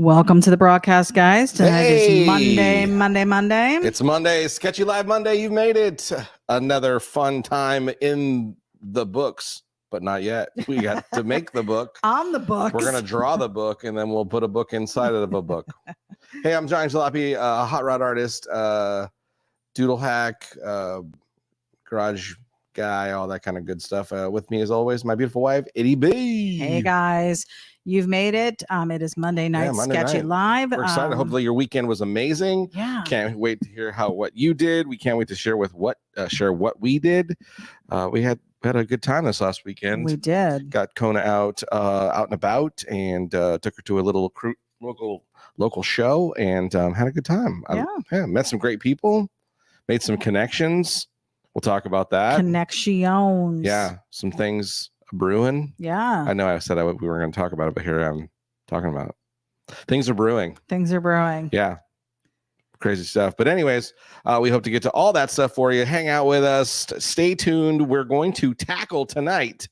Welcome to the broadcast, guys. Tonight Hey! is Monday. It's Monday, Sketchy Live Monday. You've made it. Another fun time in the books, but not yet. We got to make the book. On the books. We're going to draw the book, and then we'll put a book inside of a book. Hey, I'm Johnny Jalopy, a hot rod artist, doodle hack, garage guy, all that kind of good stuff. With me, as always, my beautiful wife, Itty B. Hey, guys. You've made it. It is Monday night, Monday Sketchy night. Live. We're excited. Hopefully your weekend was amazing. Yeah. Can't wait to hear what you did. We can't wait to share what we did. We had a good time this last weekend. We did. Got Kona out and about, and took her to a little local show, and had a good time. Yeah. Met some great people, made some connections. We'll talk about that. Connections. Yeah, some things brewing. Yeah. I know I said we were going to talk about it, but here I'm talking about it. Things are brewing. Yeah. Crazy stuff. But anyways, we hope to get to all that stuff for you. Hang out with us. Stay tuned. We're going to tackle tonight.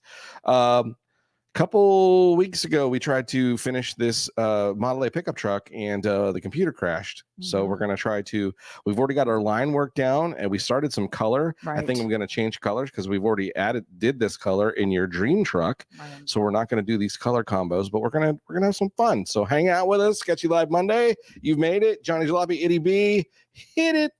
Couple weeks ago, we tried to finish this Model A pickup truck, and the computer crashed. Mm-hmm. So we're going to we've already got our line work down, and we started some color. Right. I think I'm going to change colors because we've already did this color in your dream truck. Right. So we're not going to do these color combos, but we're going to have some fun. So hang out with us. Sketchy Live Monday. You've made it. Johnny Jalopy, Itty B. Hit it.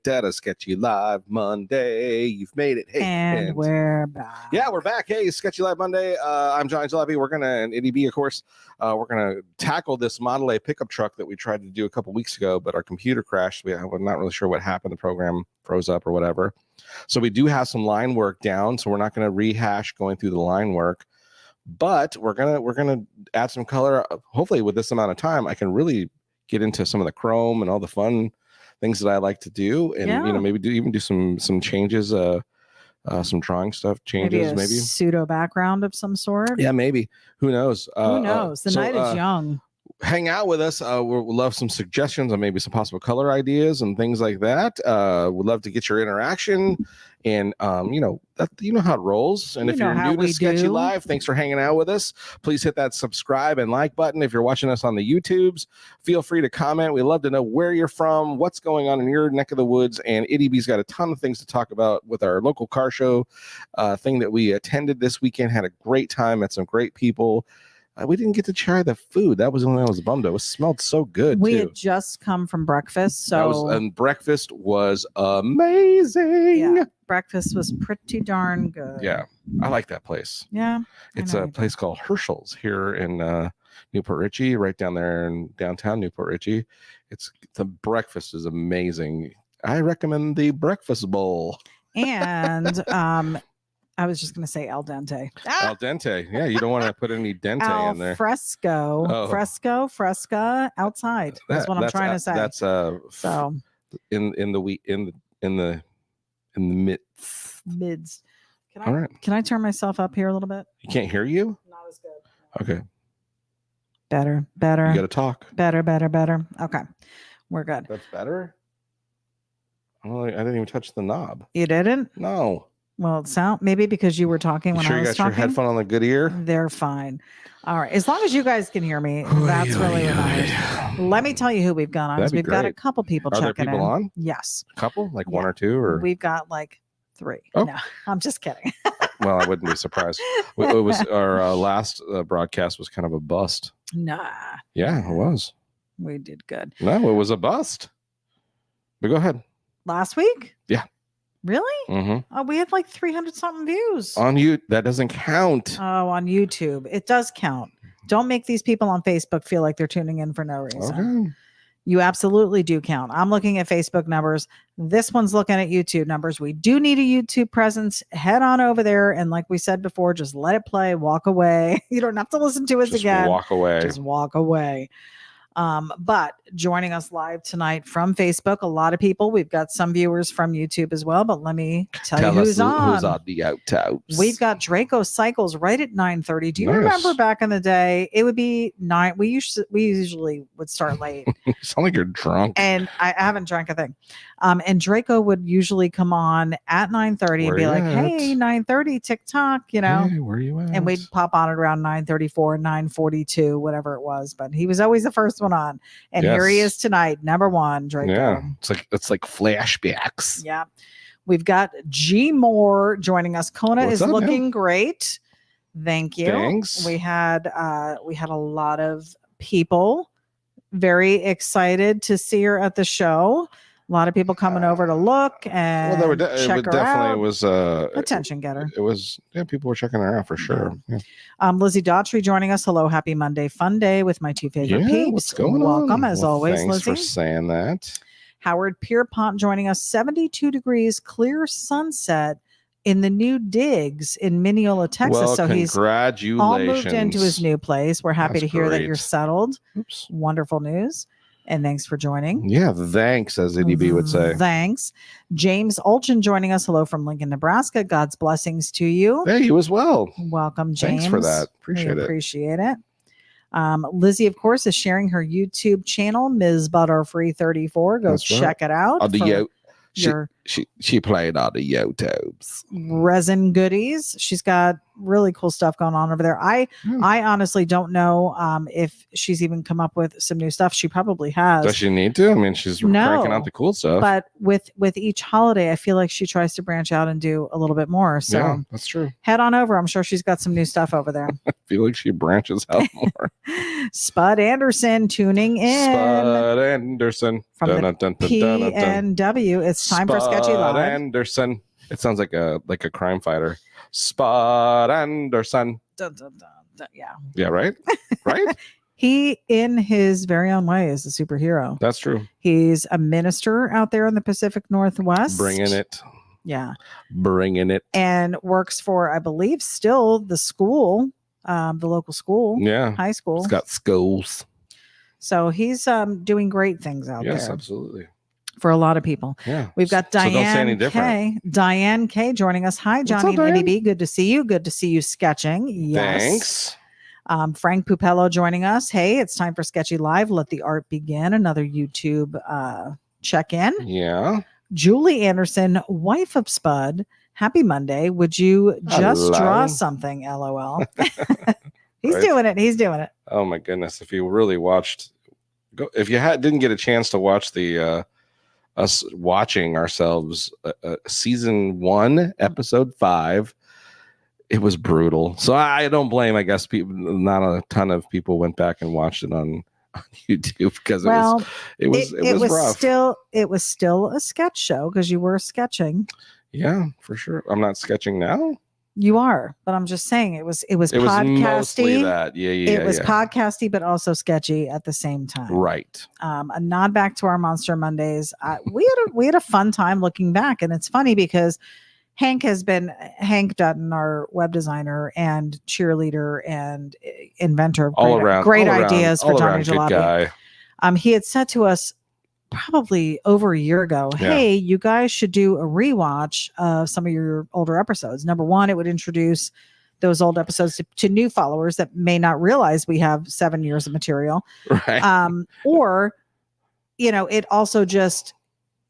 Data Sketchy Live Monday. You've made it. Hey, and we're back. Yeah, we're back. Hey, Sketchy Live Monday. I'm Johnny Jalopy. And Itty B, of course. We're gonna tackle this Model A pickup truck that we tried to do a couple weeks ago, but our computer crashed. We're not really sure what happened. The program froze up or whatever. So we do have some line work down. So we're not gonna rehash going through the line work, but we're gonna add some color. Hopefully, with this amount of time, I can really get into some of the chrome and all the fun things that I like to do, and maybe do some changes, some drawing stuff changes, maybe pseudo background of some sort. Yeah, maybe. Who knows? Who knows? The night is young. Hang out with us. We'll love some suggestions on maybe some possible color ideas and things like that. We'd love to get your interaction, and how it rolls. And if you're new to Sketchy Live, thanks for hanging out with us. Please hit that subscribe and like button. If you're watching us on the YouTubes, feel free to comment. We'd love to know where you're from, what's going on in your neck of the woods. And Itty B's got a ton of things to talk about with our local car show thing that we attended this weekend. Had a great time, met some great people. We didn't get to try the food. That was the only thing I was bummed. It smelled so good. We had just come from breakfast, and breakfast was amazing. Yeah, breakfast was pretty darn good. Yeah, I like that place. Yeah, it's a place called Herschel's here in Newport Richey, right down there in downtown Newport Richey. The breakfast is amazing. I recommend the breakfast bowl. And I was just going to say al dente. Al dente. Yeah, you don't want to put any dente in there. Fresca outside. That's what I'm trying to say. That's so in the mids. All right. Can I turn myself up here a little bit? You can't hear you? Not as good. Okay. Better. You got to talk. Better. Okay. We're good. That's better? Oh, I didn't even touch the knob. You didn't? No. Well, maybe because you were talking when I was talking. You got your headphone on the good ear? They're fine. All right. As long as you guys can hear me, that's really nice. Let me tell you who we've got on. We've got a couple people checking in. Are there people on? Yes. A couple? Like one or two? Or we've got like 3. Oh. No, I'm just kidding. Well, I wouldn't be surprised. It was our last broadcast was kind of a bust. Nah. Yeah, it was. We did good. No, it was a bust. But go ahead. Last week? Yeah. Really? Mm-hmm. Oh, we had like 300 something views. On you, that doesn't count. Oh, on YouTube. It does count. Don't make these people on Facebook feel like they're tuning in for no reason. Okay. You absolutely do count. I'm looking at Facebook numbers. This one's looking at YouTube numbers. We do need a YouTube presence. Head on over there. And like we said before, just let it play. Walk away. You don't have to listen to us Just again. walk away. Just walk away. But joining us live tonight from Facebook, a lot of people. We've got some viewers from YouTube as well, but let me tell you who's on. Who's on the outouts. We've got Draco Cycles right at 9:30. Do you Nice. remember back in the day? It would be 9. We usually would start late. You sound like you're drunk. And I haven't drank a thing. And Draco would usually come on at 9:30 and be like, "Hey, 9:30 TikTok," you know. Hey, where you at? And we'd pop on at around 9:34, 9:42, whatever it was. But he was always the first one on. And here he is tonight, number one, Draco. Yeah, it's like flashbacks. Yeah. We've got G Moore joining us. Kona What's is up, looking man? Great. Thank you. Thanks. We had a lot of people very excited to see her at the show. A lot of people coming over to look and check her out. It was attention getter. It was, people were checking her out for sure. Yeah. Lizzie Daughtry joining us. Hello, happy Monday fun day with my two favorite peeps. What's going on? Welcome as always, thanks Lizzie. for saying that. Howard Pierpont joining us. 72 degrees, clear sunset in the new digs in Mineola, Texas. Well, so he's all moved into his new place. We're happy to hear that you're settled. Oops. Wonderful news. And thanks for joining. Yeah, thanks, as EDB would say. Thanks. James Olchin joining us. Hello from Lincoln, Nebraska. God's blessings to you. Hey, you as well. Welcome, James. Thanks for that. Appreciate it. Lizzie, of course, is sharing her YouTube channel, Ms. Butterfree 34. Go check it out. On the she played on the YouTubes. Resin goodies. She's got really cool stuff going on over there. I honestly don't know if she's even come up with some new stuff. She probably has. Does she need to? I mean, she's cranking out the cool stuff. But with each holiday, I feel like she tries to branch out and do a little bit more. So yeah, that's true. Head on over. I'm sure she's got some new stuff over there. I feel like she branches out more. Spud Anderson tuning in. Spud Anderson. From the PNW. It's time for Sketchy Live. Spud Anderson. It sounds like a crime fighter. Spud Anderson. Dun, dun, dun, dun. Yeah. Yeah, right? Right? He, in his very own way, is a superhero. That's true. He's a minister out there in the Pacific Northwest. Bringing it. Yeah. Bringing it. And works for, I believe, still the school, the local school. Yeah. High school. It's got schools. So he's doing great things out there. Yes, absolutely. For a lot of people. Yeah. We've got Diane K. Diane K joining us. Hi, Johnny and Eddie B. Good to see you. Good to see you sketching. Yes. Thanks. Frank Pupello joining us. Hey, it's time for Sketchy Live. Let the art begin. Another YouTube check-in. Yeah. Julie Anderson, wife of Spud. Happy Monday. Would you just draw something? LOL. He's doing it. He's doing it. Oh my goodness. If you really watched, if you didn't get a chance to watch the us watching ourselves season 1 episode 5, it was brutal. So I don't blame, I guess, people. Not a ton of people went back and watched it on YouTube because it was rough. It was still a sketch show because you were sketching. Yeah, for sure. I'm not sketching now. You are, but I'm just saying it was podcasty. Mostly that. Yeah. It was podcasty, but also sketchy at the same time. Right. A nod back to our Monster Mondays. We had a fun time looking back, and it's funny because Hank Dutton, our web designer and cheerleader and inventor, great ideas for Johnny Jalopy. He had said to us probably over a year ago, hey, you guys should do a rewatch of some of your older episodes. Number one, it would introduce those old episodes to new followers that may not realize we have 7 years of material. Right. Or, it also just,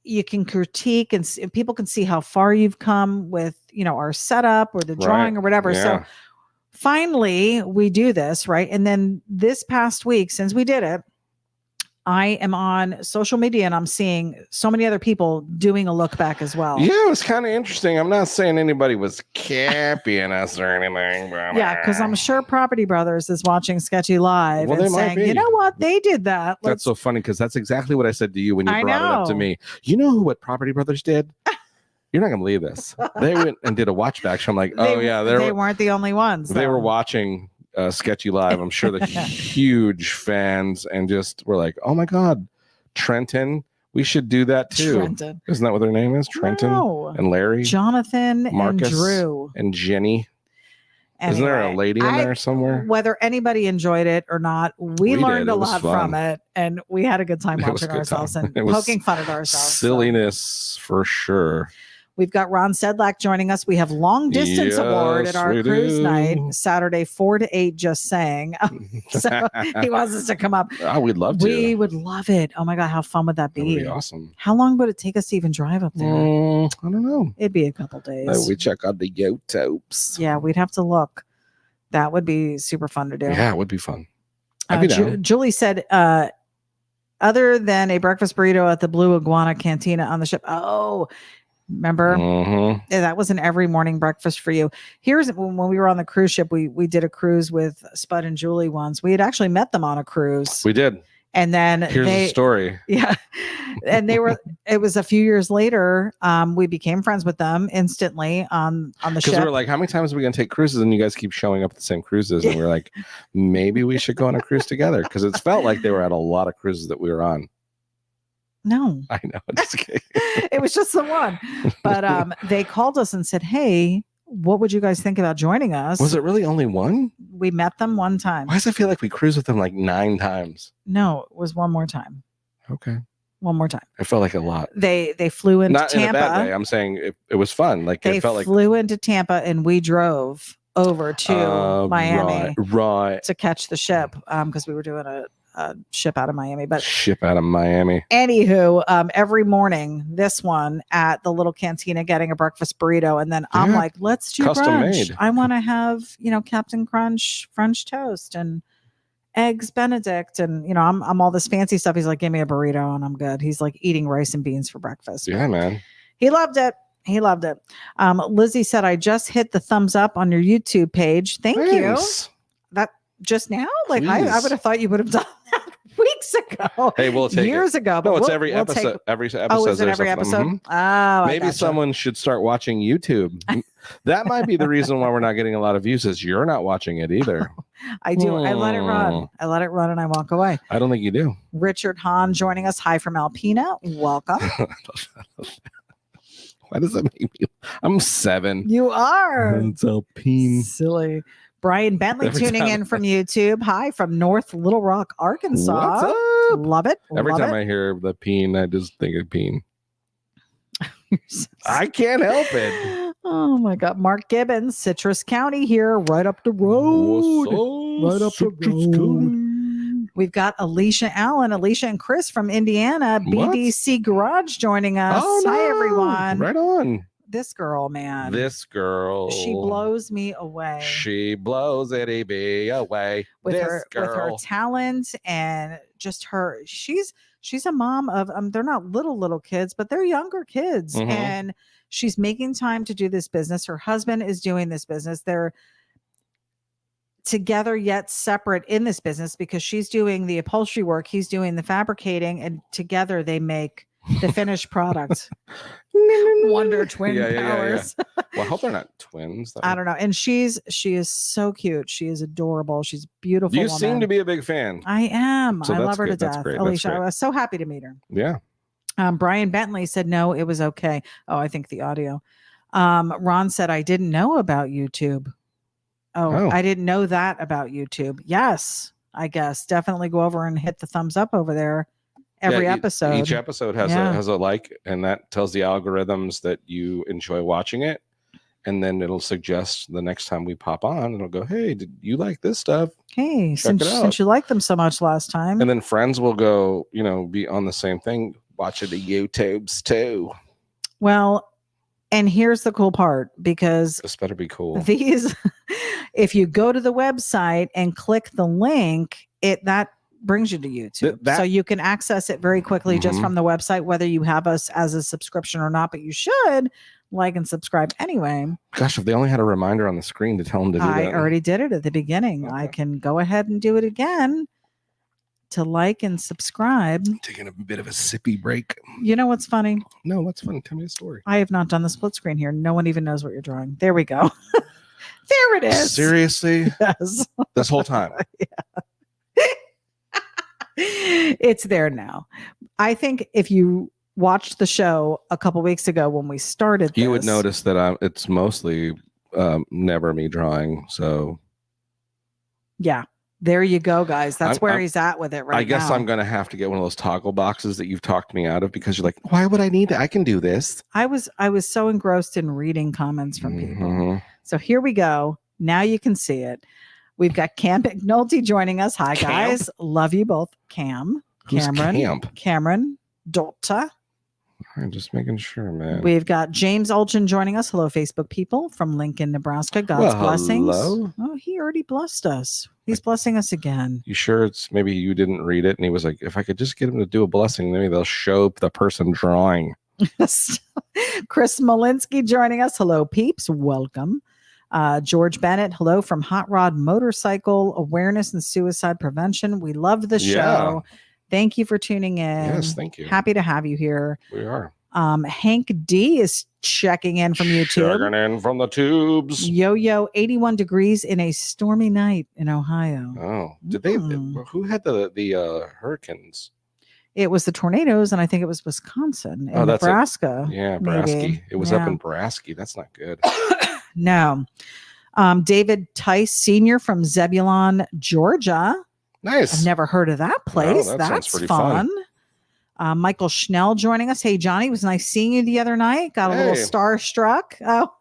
you can critique and people can see how far you've come with, our setup or the drawing or whatever. Yeah. So finally we do this, right? And then this past week, since we did it, I am on social media and I'm seeing so many other people doing a look back as well. Yeah, it was kind of interesting. I'm not saying anybody was copying us or anything. Yeah, because I'm sure Property Brothers is watching Sketchy Live and saying, you know what, they did that. That's so funny because that's exactly what I said to you when you brought it up to me. You know what Property Brothers did? You're not gonna believe this. They went and did a watch back show. I'm like, oh yeah, they weren't the only ones. They though. were watching Sketchy live. I'm sure they're huge fans and just were like, oh my god, Trenton, we should do that too. Trenton. Isn't that what their name is? Trenton and Larry, Jonathan, Marcus, and Drew, and Jenny. Anyway, isn't there a lady in there somewhere? Whether anybody enjoyed it or not, we learned a lot from it, and we had a good time watching ourselves and poking fun at ourselves. Silliness for sure. We've got Ron Sedlak joining us. We have long distance award at our cruise night, Saturday, 4 to 8, just saying. So he wants us to come up. Oh, we'd love to. We would love it. Oh my God, how fun would that be? That would be awesome. How long would it take us to even drive up there? I don't know. It'd be a couple days. We check out the YouTubes. Yeah, we'd have to look. That would be super fun to do. Yeah, it would be fun. I'd be down. Julie said, other than a breakfast burrito at the Blue Iguana Cantina on the ship. Oh, remember? Yeah, that was an every morning breakfast for you. Here's when we were on the cruise ship, we did a cruise with Spud and Julie once. We had actually met them on a cruise. We did. And then here's the story. Yeah. And it was a few years later. We became friends with them instantly on the ship. Because we were like, how many times are we going to take cruises? And you guys keep showing up at the same cruises. And we were like, maybe we should go on a cruise together. Because it felt like they were at a lot of cruises that we were on. No, I know. Just kidding. It was just the one. But they called us and said, hey, what would you guys think about joining us? Was it really only one? We met them one time. Why does it feel like we cruised with them like 9 times? No, it was one more time. Okay. One more time. It felt like a lot. They flew into Not Tampa. In a bad way. I'm saying it was fun. Like they it felt like flew into Tampa and we drove over to Miami right to catch the ship because we were doing a ship out of Miami. But ship out of Miami. Anywho, every morning, this one at the little cantina getting a breakfast burrito, and then I'm like, let's do custom brunch. Made. I want to have Captain Crunch French toast and eggs Benedict, and I'm all this fancy stuff. He's like, give me a burrito and I'm good. He's like eating rice and beans for breakfast. Yeah, man. He loved it. He loved it. Lizzie said, I just hit the thumbs up on your YouTube page. Thanks. You. That just now? Like I would have thought you would have done that weeks ago. Hey, we'll take years ago. But no, it's every episode. Every episode. Oh, is it every episode? Mm-hmm. Oh, maybe someone should start watching YouTube. That might be the reason why we're not getting a lot of views. Is you're not watching it either. I do. I let it run. I let it run and I walk away. I don't think you do. Richard Hahn joining us. Hi from Alpena. Welcome. Why does that make me? I'm 7. You are. It's Alpine. Silly. Brian Bentley tuning in from YouTube. Hi from North Little Rock, Arkansas. What's up? Love it. Every Love time it. I hear the peen, I just think of peen. I can't help it. Oh my God. Mark Gibbons, Citrus County here, right up the road. Right up the road. We've got Alicia Allen, Alicia and Chris from Indiana, BDC Garage joining us. Oh, no. Hi, everyone. Right on. This girl, man. This girl. She blows me away. She blows it away. With her talent and just her. She's a mom of they're not little kids, but they're younger kids. Mm-hmm. And she's making time to do this business. Her husband is doing this business. They're together yet separate in this business because she's doing the upholstery work, he's doing the fabricating, and together they make the finished product. Wonder twin powers. Yeah. Well, I hope they're not twins though. I don't know. And she is so cute. She is adorable. She's beautiful. You seem to be a big fan. I am. So I love her good. to death. Alicia, I was so happy to meet her. Yeah. Brian Bentley said no, it was okay. Oh, I think the audio. Ron said I didn't know about YouTube. Oh, I didn't know that about YouTube. Yes, I guess definitely go over and hit the thumbs up over there. Every episode. Each episode has a like, and that tells the algorithms that you enjoy watching it. And then it'll suggest the next time we pop on, it'll go, hey, did you like this stuff? Hey, since you liked them so much last time. And then friends will go, be on the same thing, watching the YouTubes too. Well, and here's the cool part, because this better be cool. If you go to the website and click the link, that brings you to YouTube. So you can access it very quickly just from the website, whether you have us as a subscription or not, but you should like and subscribe anyway. Gosh, if they only had a reminder on the screen to tell them to do that. I already did it at the beginning. Okay. I can go ahead and do it again to like and subscribe. Taking a bit of a sippy break. You know what's funny? No, what's funny? Tell me a story. I have not done the split screen here. No one even knows what you're drawing. There we go. There it is. Seriously? Yes. This whole time? It's there now. I think if you watched the show a couple weeks ago when we started this, you would notice that it's mostly never me drawing. So yeah, there you go, guys. That's where he's at with it right now. I guess I'm going to have to get one of those toggle boxes that you've talked me out of, because you're like, why would I need that? I can do this. I was so engrossed in reading comments from people. So here we go. Now you can see it. We've got Cam McNulty joining us. Hi, guys. Love you both. Cameron, Cameron, Dolta. I'm just making sure, man. We've got James Olchin joining us. Hello, Facebook people from Lincoln, Nebraska. God's blessings. Hello. Oh, he already blessed us. He's blessing us again. You sure it's maybe you didn't read it? And he was like, if I could just get him to do a blessing, maybe they'll show the person drawing. Chris Malinsky joining us. Hello, peeps. Welcome. George Bennett, hello from Hot Rod Motorcycle Awareness and Suicide Prevention. We love the show. Thank you for tuning in. Yes, thank you. Happy to have you here. We are. Hank D is checking in from YouTube. Checking in from the tubes. Yo-yo, 81 degrees in a stormy night in Ohio. Oh, did they? Who had the hurricanes? It was the tornadoes, and I think it was Wisconsin and Nebraska. Nebraska. It was up in Nebraska. That's not good. No. David Tice Sr. from Zebulon, Georgia. Nice. I've never heard of that place. No, That's fun. Michael Schnell joining us. Hey, Johnny, it was nice seeing you the other night. Got a little starstruck. Oh,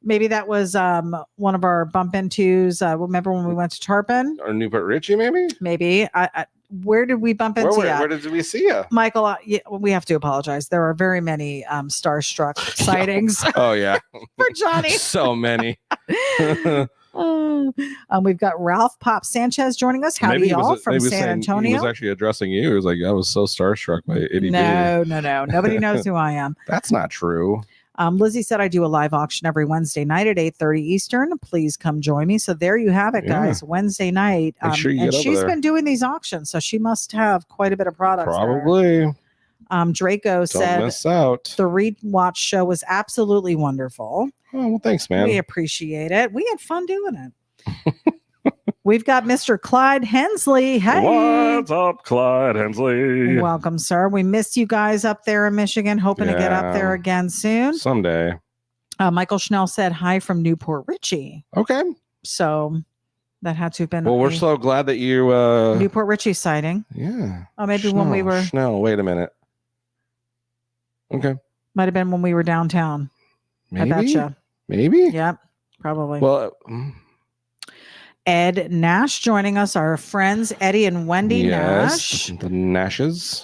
maybe that was one of our bump intos. Remember when we went to Tarpon? Or Newport Richie, maybe? Maybe. Where did we bump into you? Where did we see you? Michael, we have to apologize. There are very many starstruck sightings. Oh, yeah. For Johnny. So many. We've got Ralph Pop Sanchez joining us. Howdy, y'all, from San Antonio. He was actually addressing you. He was like, I was so starstruck by Itty No. Nobody knows who I am. That's not true. Lizzie said I do a live auction every Wednesday night at 8:30 Eastern. Please come join me. So there you have it, guys. Wednesday night. Make sure you get over she's there. Been doing these auctions, so she must have quite a bit of products. Probably. Draco said miss out. The Rewatch show was absolutely wonderful. Oh, well, thanks, man. We appreciate it. We had fun doing it. We've got Mr. Clyde Hensley. Hey. What's up, Clyde Hensley? Welcome, sir. We missed you guys up there in Michigan. Hoping to get up there again soon. Someday. Michael Schnell said hi from Newport Richie. Okay. So that had to have been. Well, we're so glad that you. Newport Richie sighting. Yeah. Oh, maybe when we were. Schnell, wait a minute. Okay. Might have been when we were downtown. Maybe. I betcha. Maybe. Yep. Probably. Well. Ed Nash joining us, our friends Eddie and Wendy Nash. The Nashes.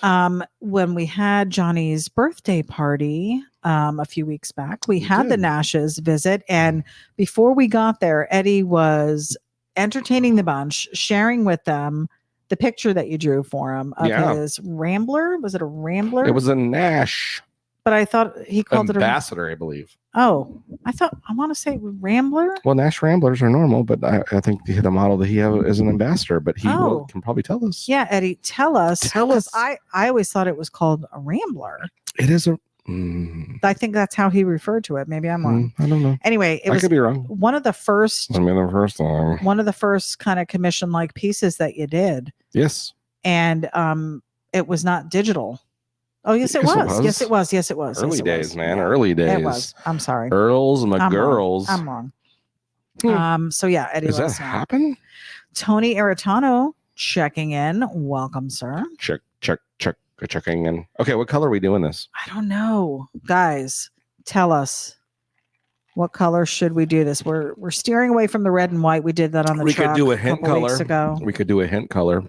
When we had Johnny's birthday party a few weeks back, we had the Nashes visit, and before we got there, Eddie was entertaining the bunch, sharing with them the picture that you drew for him of his Rambler. Was it a Rambler? It was a Nash. But I thought he called Ambassador, I believe. Oh, I want to say Rambler. Well, Nash Ramblers are normal, but I think the model that he has is an ambassador, but he can probably tell us. Yeah, Eddie, tell us. I always thought it was called a Rambler. It is a. I think that's how he referred to it. Maybe I'm wrong. I don't know. Anyway, I could be wrong. One of the first. The first time. One of the first kind of commission-like pieces that you did. Yes. And it was not digital. Oh, yes, it was. Yes, it was. Yes, it was. Early days, man. Yeah. Early days. It was. I'm sorry. Earls and my girls. I'm wrong. So yeah, Eddie. Does that happen? Tony Aratano checking in. Welcome, sir. Checking in. Okay, what color are we doing this? I don't know. Guys, tell us. What color should we do this? We're steering away from the red and white. We did that on the truck could do a hint color. Weeks ago. We could do a hint color.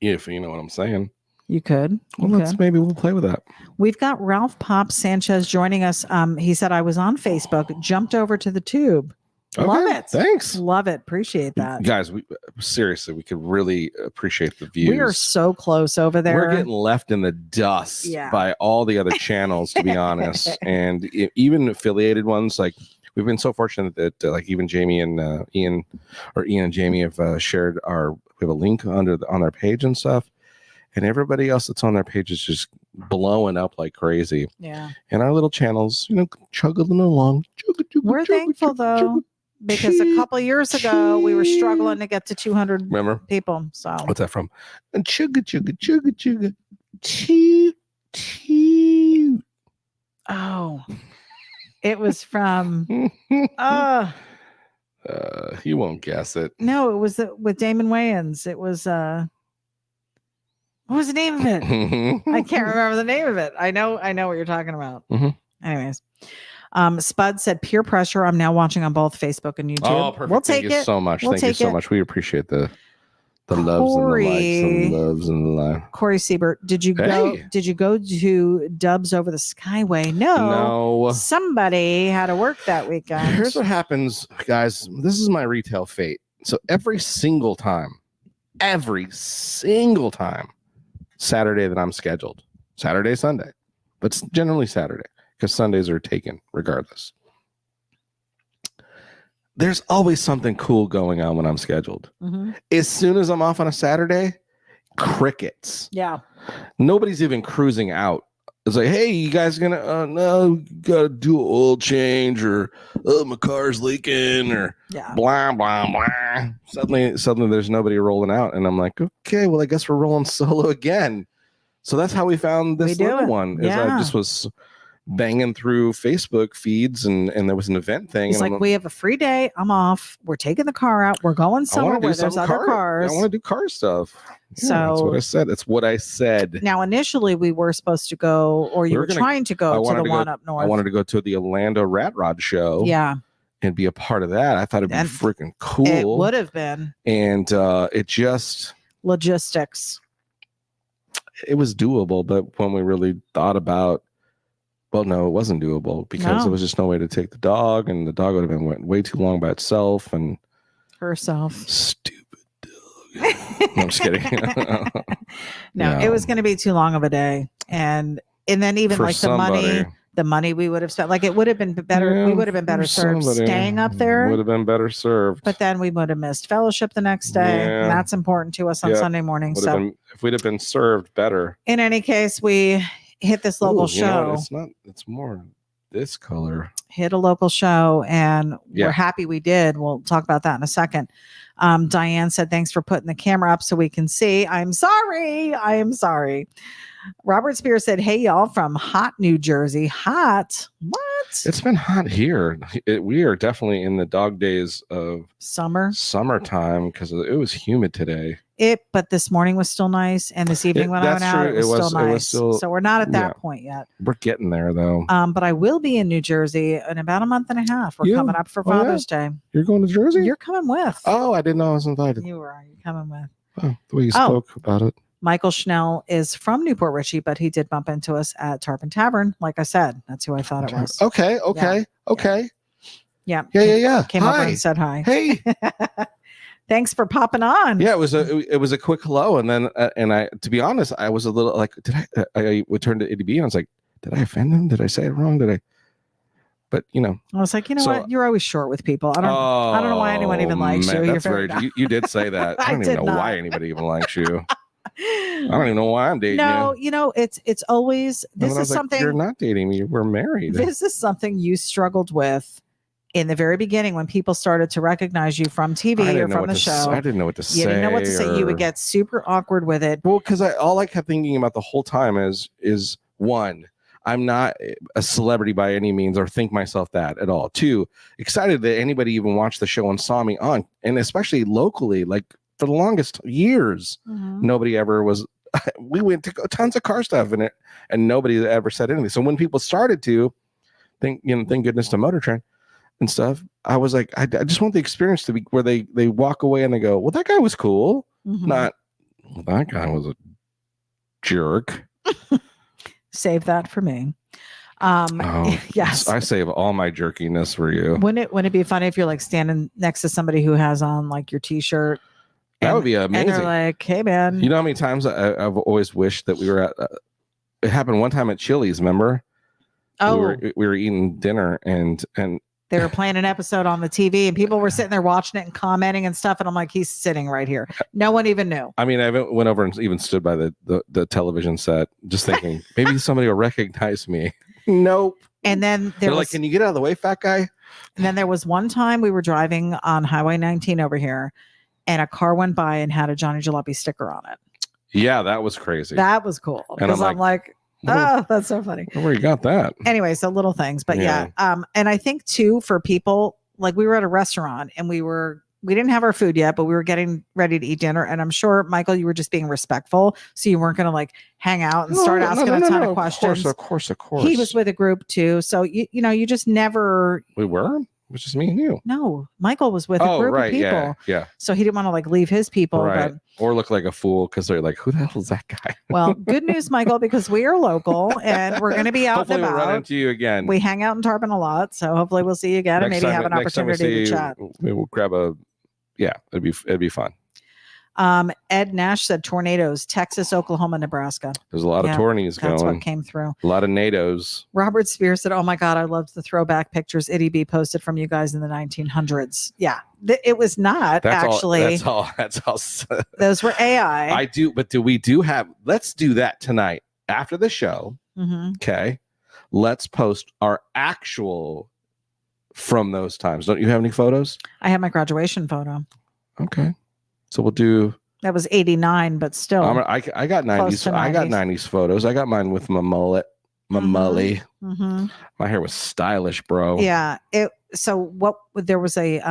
If you know what I'm saying. You could. Well, maybe we'll play with that. We've got Ralph Pop Sanchez joining us. He said I was on Facebook, jumped over to the tube. Okay, love it. Thanks. Love it. Appreciate that. Guys, we could really appreciate the views. We are so close over there. We're getting left in the dust by all the other channels, to be honest. And even affiliated ones, like we've been so fortunate that like even Jamie and Ian and Jamie have shared we have a link on their page and stuff, and everybody else that's on their page is just blowing up like crazy. Yeah. And our little channels, chugging along. We're thankful though, because a couple of years ago we were struggling to get to 200 people. So what's that from? Chugga chugga chugga chugga. Choo choo. Oh, it was from. You won't guess it. No, it was with Damon Wayans. It was what was the name of it? I can't remember the name of it. I know what you're talking about. Mm-hmm. Anyways, Spud said peer pressure. I'm now watching on both Facebook and YouTube. Oh, perfect. We'll take Thank you so much. Thank you so much. We appreciate the loves and the likes and the loves and the love. Corey Siebert, did you go to Dubs Over the Skyway? No. Somebody had to work that weekend. Here's what happens, guys. This is my retail fate. So every single time, Saturday that I'm scheduled, Saturday, Sunday, but it's generally Saturday because Sundays are taken regardless. There's always something cool going on when I'm scheduled. Mm-hmm. As soon as I'm off on a Saturday, crickets. Yeah. Nobody's even cruising out. It's like, hey, you guys gonna no, gotta do an oil change, or my car's leaking, or blah blah blah. Suddenly there's nobody rolling out, and I'm like, okay, well I guess we're rolling solo again. So that's how we found this little one. I just was banging through Facebook feeds, and there was an event thing. It's like, we have a free day. I'm off. We're taking the car out. We're going somewhere where there's other cars. I want to do car stuff. So that's what I said. It's what I said. Now, initially, we were supposed to go, or you were trying to go to the one up north. I wanted to go to the Orlando Rat Rod show. Yeah. And be a part of that. I thought it'd be freaking cool. It would have been. And it just logistics. It was doable, but when we really thought about, well, no, it wasn't doable because there was just no way to take the dog, and the dog would have been way too long by itself and herself. Stupid dog. No, I'm just kidding. No, it was going to be too long of a day, and then even for like somebody, the money we would have spent, like it would have been better. We would have been better served staying up there. Would have been better served. But then we would have missed fellowship the next day. And that's important to us on Sunday morning. So if we'd have been served better. In any case, we hit this local show. It's more this color. Hit a local show, and we're happy we did. We'll talk about that in a second. Diane said, thanks for putting the camera up so we can see. I'm sorry. Robert Spears said, hey, y'all, from hot New Jersey. Hot? What? It's been hot here. We are definitely in the dog days of summertime because it was humid today. But this morning was still nice, and this evening when I went out, it was still nice. So we're not at that point yet. We're getting there, though. But I will be in New Jersay in about a month and a half. We're coming up for Father's Day. You're going to Jersey? You're coming with. Oh, I didn't know I was invited. You were. You're coming with. Oh, the way you spoke about it. Michael Schnell is from Newport Richey, but he did bump into us at Tarpon Tavern. Like I said, that's who I thought it was. Okay. Yeah. Came hi. over and said hi. Hey. Thanks for popping on. Yeah, it was a quick hello, and then to be honest, I was a little like, I would turn to ADB and I was like, did I offend him? Did I say it wrong? But I was like, what? You're always short with people. I don't know why anyone even likes you. That's you did say that. I don't even know why anybody even likes you. I don't even know why I'm dating you. No, it's always, this is something. You're not dating me. We're married. This is something you struggled with in the very beginning when people started to recognize you from TV or from the show. I didn't know what to say. You didn't know what to say. You would get super awkward with it. Well, because all I kept thinking about the whole time is one, I'm not a celebrity by any means or think myself that at all. Two, excited that anybody even watched the show and saw me on, and especially locally, like for the longest years, nobody ever was. We went to tons of car stuff in it, and nobody ever said anything. So when people started to thank goodness to Motor Trend and stuff, I was like, I just want the experience to be where they walk away and they go, well, that guy was cool. Not, well, that guy was a jerk. Save that for me. Yes, I save all my jerkiness for you. Wouldn't it be funny if you're like standing next to somebody who has on like your t-shirt? That would be amazing. And they're like, hey man, you know how many times I've always wished that we were at, it happened one time at Chili's, remember? Oh, we were eating dinner and They were playing an episode on the TV and people were sitting there watching it and commenting and stuff. And I'm like, he's sitting right here. No one even knew. I mean, I went over and even stood by the television set just thinking maybe somebody will recognize me. Nope. And then they're like, can you get out of the way, fat guy? And then there was one time we were driving on Highway 19 over here and a car went by and had a Johnny Jalopy sticker on it. Yeah, that was crazy. That was cool. Because I'm like, oh, that's so funny. Where you got that? Anyway, so little things. But yeah. And I think too, for people, like we were at a restaurant and we didn't have our food yet, but we were getting ready to eat dinner. And I'm sure, Michael, you were just being respectful. So you weren't going to like hang out and start asking a ton of questions. Of course. He was with a group too. So, you know, you just never. We were? It was just me and you. No, Michael was with a group of people. Yeah. So he didn't want to like leave his people. Right. But, or look like a fool because they're like, who the hell is that guy? Well, good news, Michael, because we are local and we're going to be out hopefully and about. We'll run into you again. We hang out in Tarpon a lot. So hopefully we'll see you again and maybe have an opportunity to chat. We'll grab it'd be fun. Ed Nash said tornadoes, Texas, Oklahoma, Nebraska. There's a lot of tornadoes going. That's what came through. A lot of NATOs. Robert Spears said, oh my God, I loved the throwback pictures Itty B posted from you guys in the 1900s. Yeah, it was not that's all. Those were AI. Let's do that tonight after the show. Mm-hmm. Okay. Let's post our actual from those times. Don't you have any photos? I have my graduation photo. Okay. So we'll do. That was 89, but still. I got 90s. I got 90s photos. I got mine with my mullet, my mully. Mm-hmm. My hair was stylish, bro. Yeah. There was a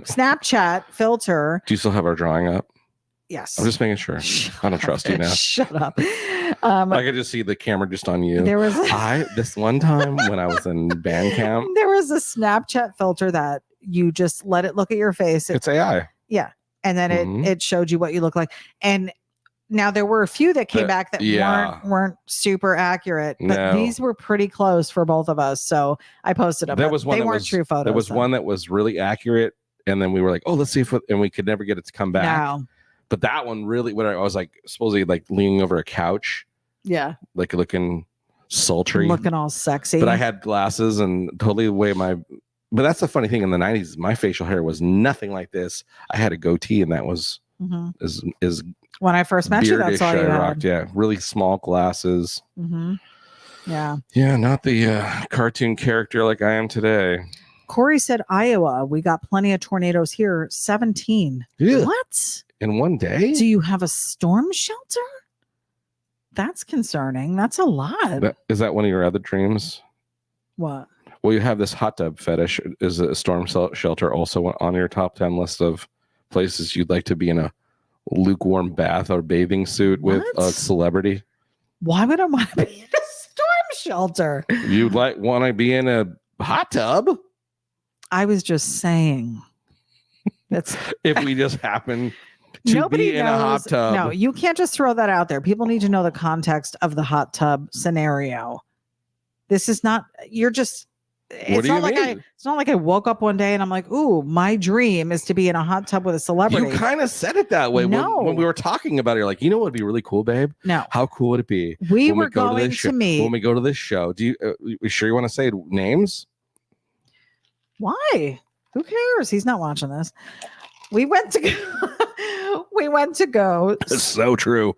Snapchat filter. Do you still have our drawing up? Yes. I'm just making sure. I don't trust you now. Shut up. I could just see the camera just on you. There was this one time when I was in band camp. There was a Snapchat filter that you just let it look at your face. It's AI. Yeah. And then it showed you what you look like. And now there were a few that came back that weren't super accurate, but these were pretty close for both of us. So I posted them. There was one they weren't true photos. There was one that was really accurate. And then we were like, oh, let's see and we could never get it to come back. No. But that one really, when I was like supposedly like leaning over a couch. Yeah. Like looking sultry. Looking all sexy. But I had glasses and totally the way but that's the funny thing in the 90s, my facial hair was nothing like this. I had a goatee and that was is when I first met you, that's all you had. Yeah. Really small glasses. Mm-hmm. Yeah. Yeah. Not the cartoon character like I am today. Corey said, Iowa, we got plenty of tornadoes here. 17. Yeah. What? In one day? Do you have a storm shelter? That's concerning. That's a lot. Is that one of your other dreams? What? Well, you have this hot tub fetish. Is a storm shelter also on your top 10 list of places you'd like to be in a lukewarm bath or bathing suit with a celebrity? Why would I want to be in a storm shelter? You'd want to be in a hot tub? I was just saying. That's if we just happen to be in a hot tub. No, you can't just throw that out there. People need to know the context of the hot tub scenario. This is not, you're just, it's not like I woke up one day and I'm like, ooh, my dream is to be in a hot tub with a celebrity. You kind of said it that way. No. When we were talking about it, you're like, you know what would be really cool, babe? No. How cool would it be? We were going to meet. When we go to this show, do you sure you want to say names? Why? Who cares? He's not watching this. We went to go. It's so true.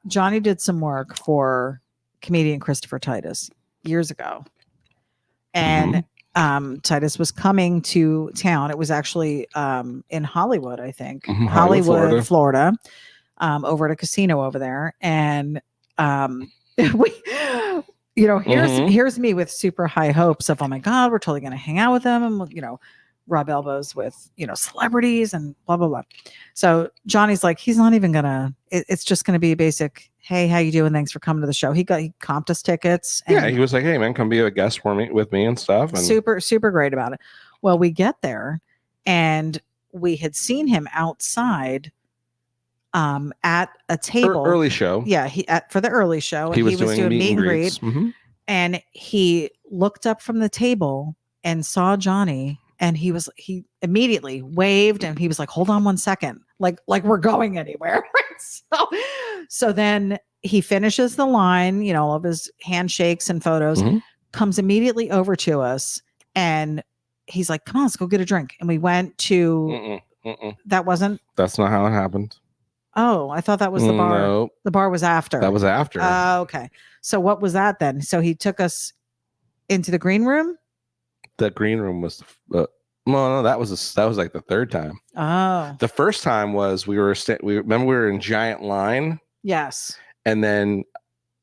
Johnny did some work for comedian Christopher Titus years ago. And Titus was coming to town. It was actually in Hollywood, I think. Mm-hmm. Hollywood, Florida. Over at a casino over there. And here's me with super high hopes of, oh my God, we're totally gonna hang out with them and rub elbows with celebrities and blah blah blah. So Johnny's like, he's not even gonna, it's just gonna be a basic, hey, how you doing, thanks for coming to the show. He comped us tickets and he was like, hey man, come be a guest with me and stuff, and super great about it. Well, we get there and we had seen him outside at a table early show. For the early show, and he was doing meet and greet. Mm-hmm. And he looked up from the table and saw Johnny. And he immediately waved and he was like, hold on 1 second. Like we're going anywhere. So then he finishes the line, all of his handshakes and photos, comes immediately over to us and he's like, come on, let's go get a drink. And we went to, that's not how it happened. Oh, I thought that was the bar. No. The bar was after. That was after. Okay. So what was that then? So he took us into the green room? The green room was, no, that was like the third time. Oh. The first time was we remember we were in giant line. Yes. And then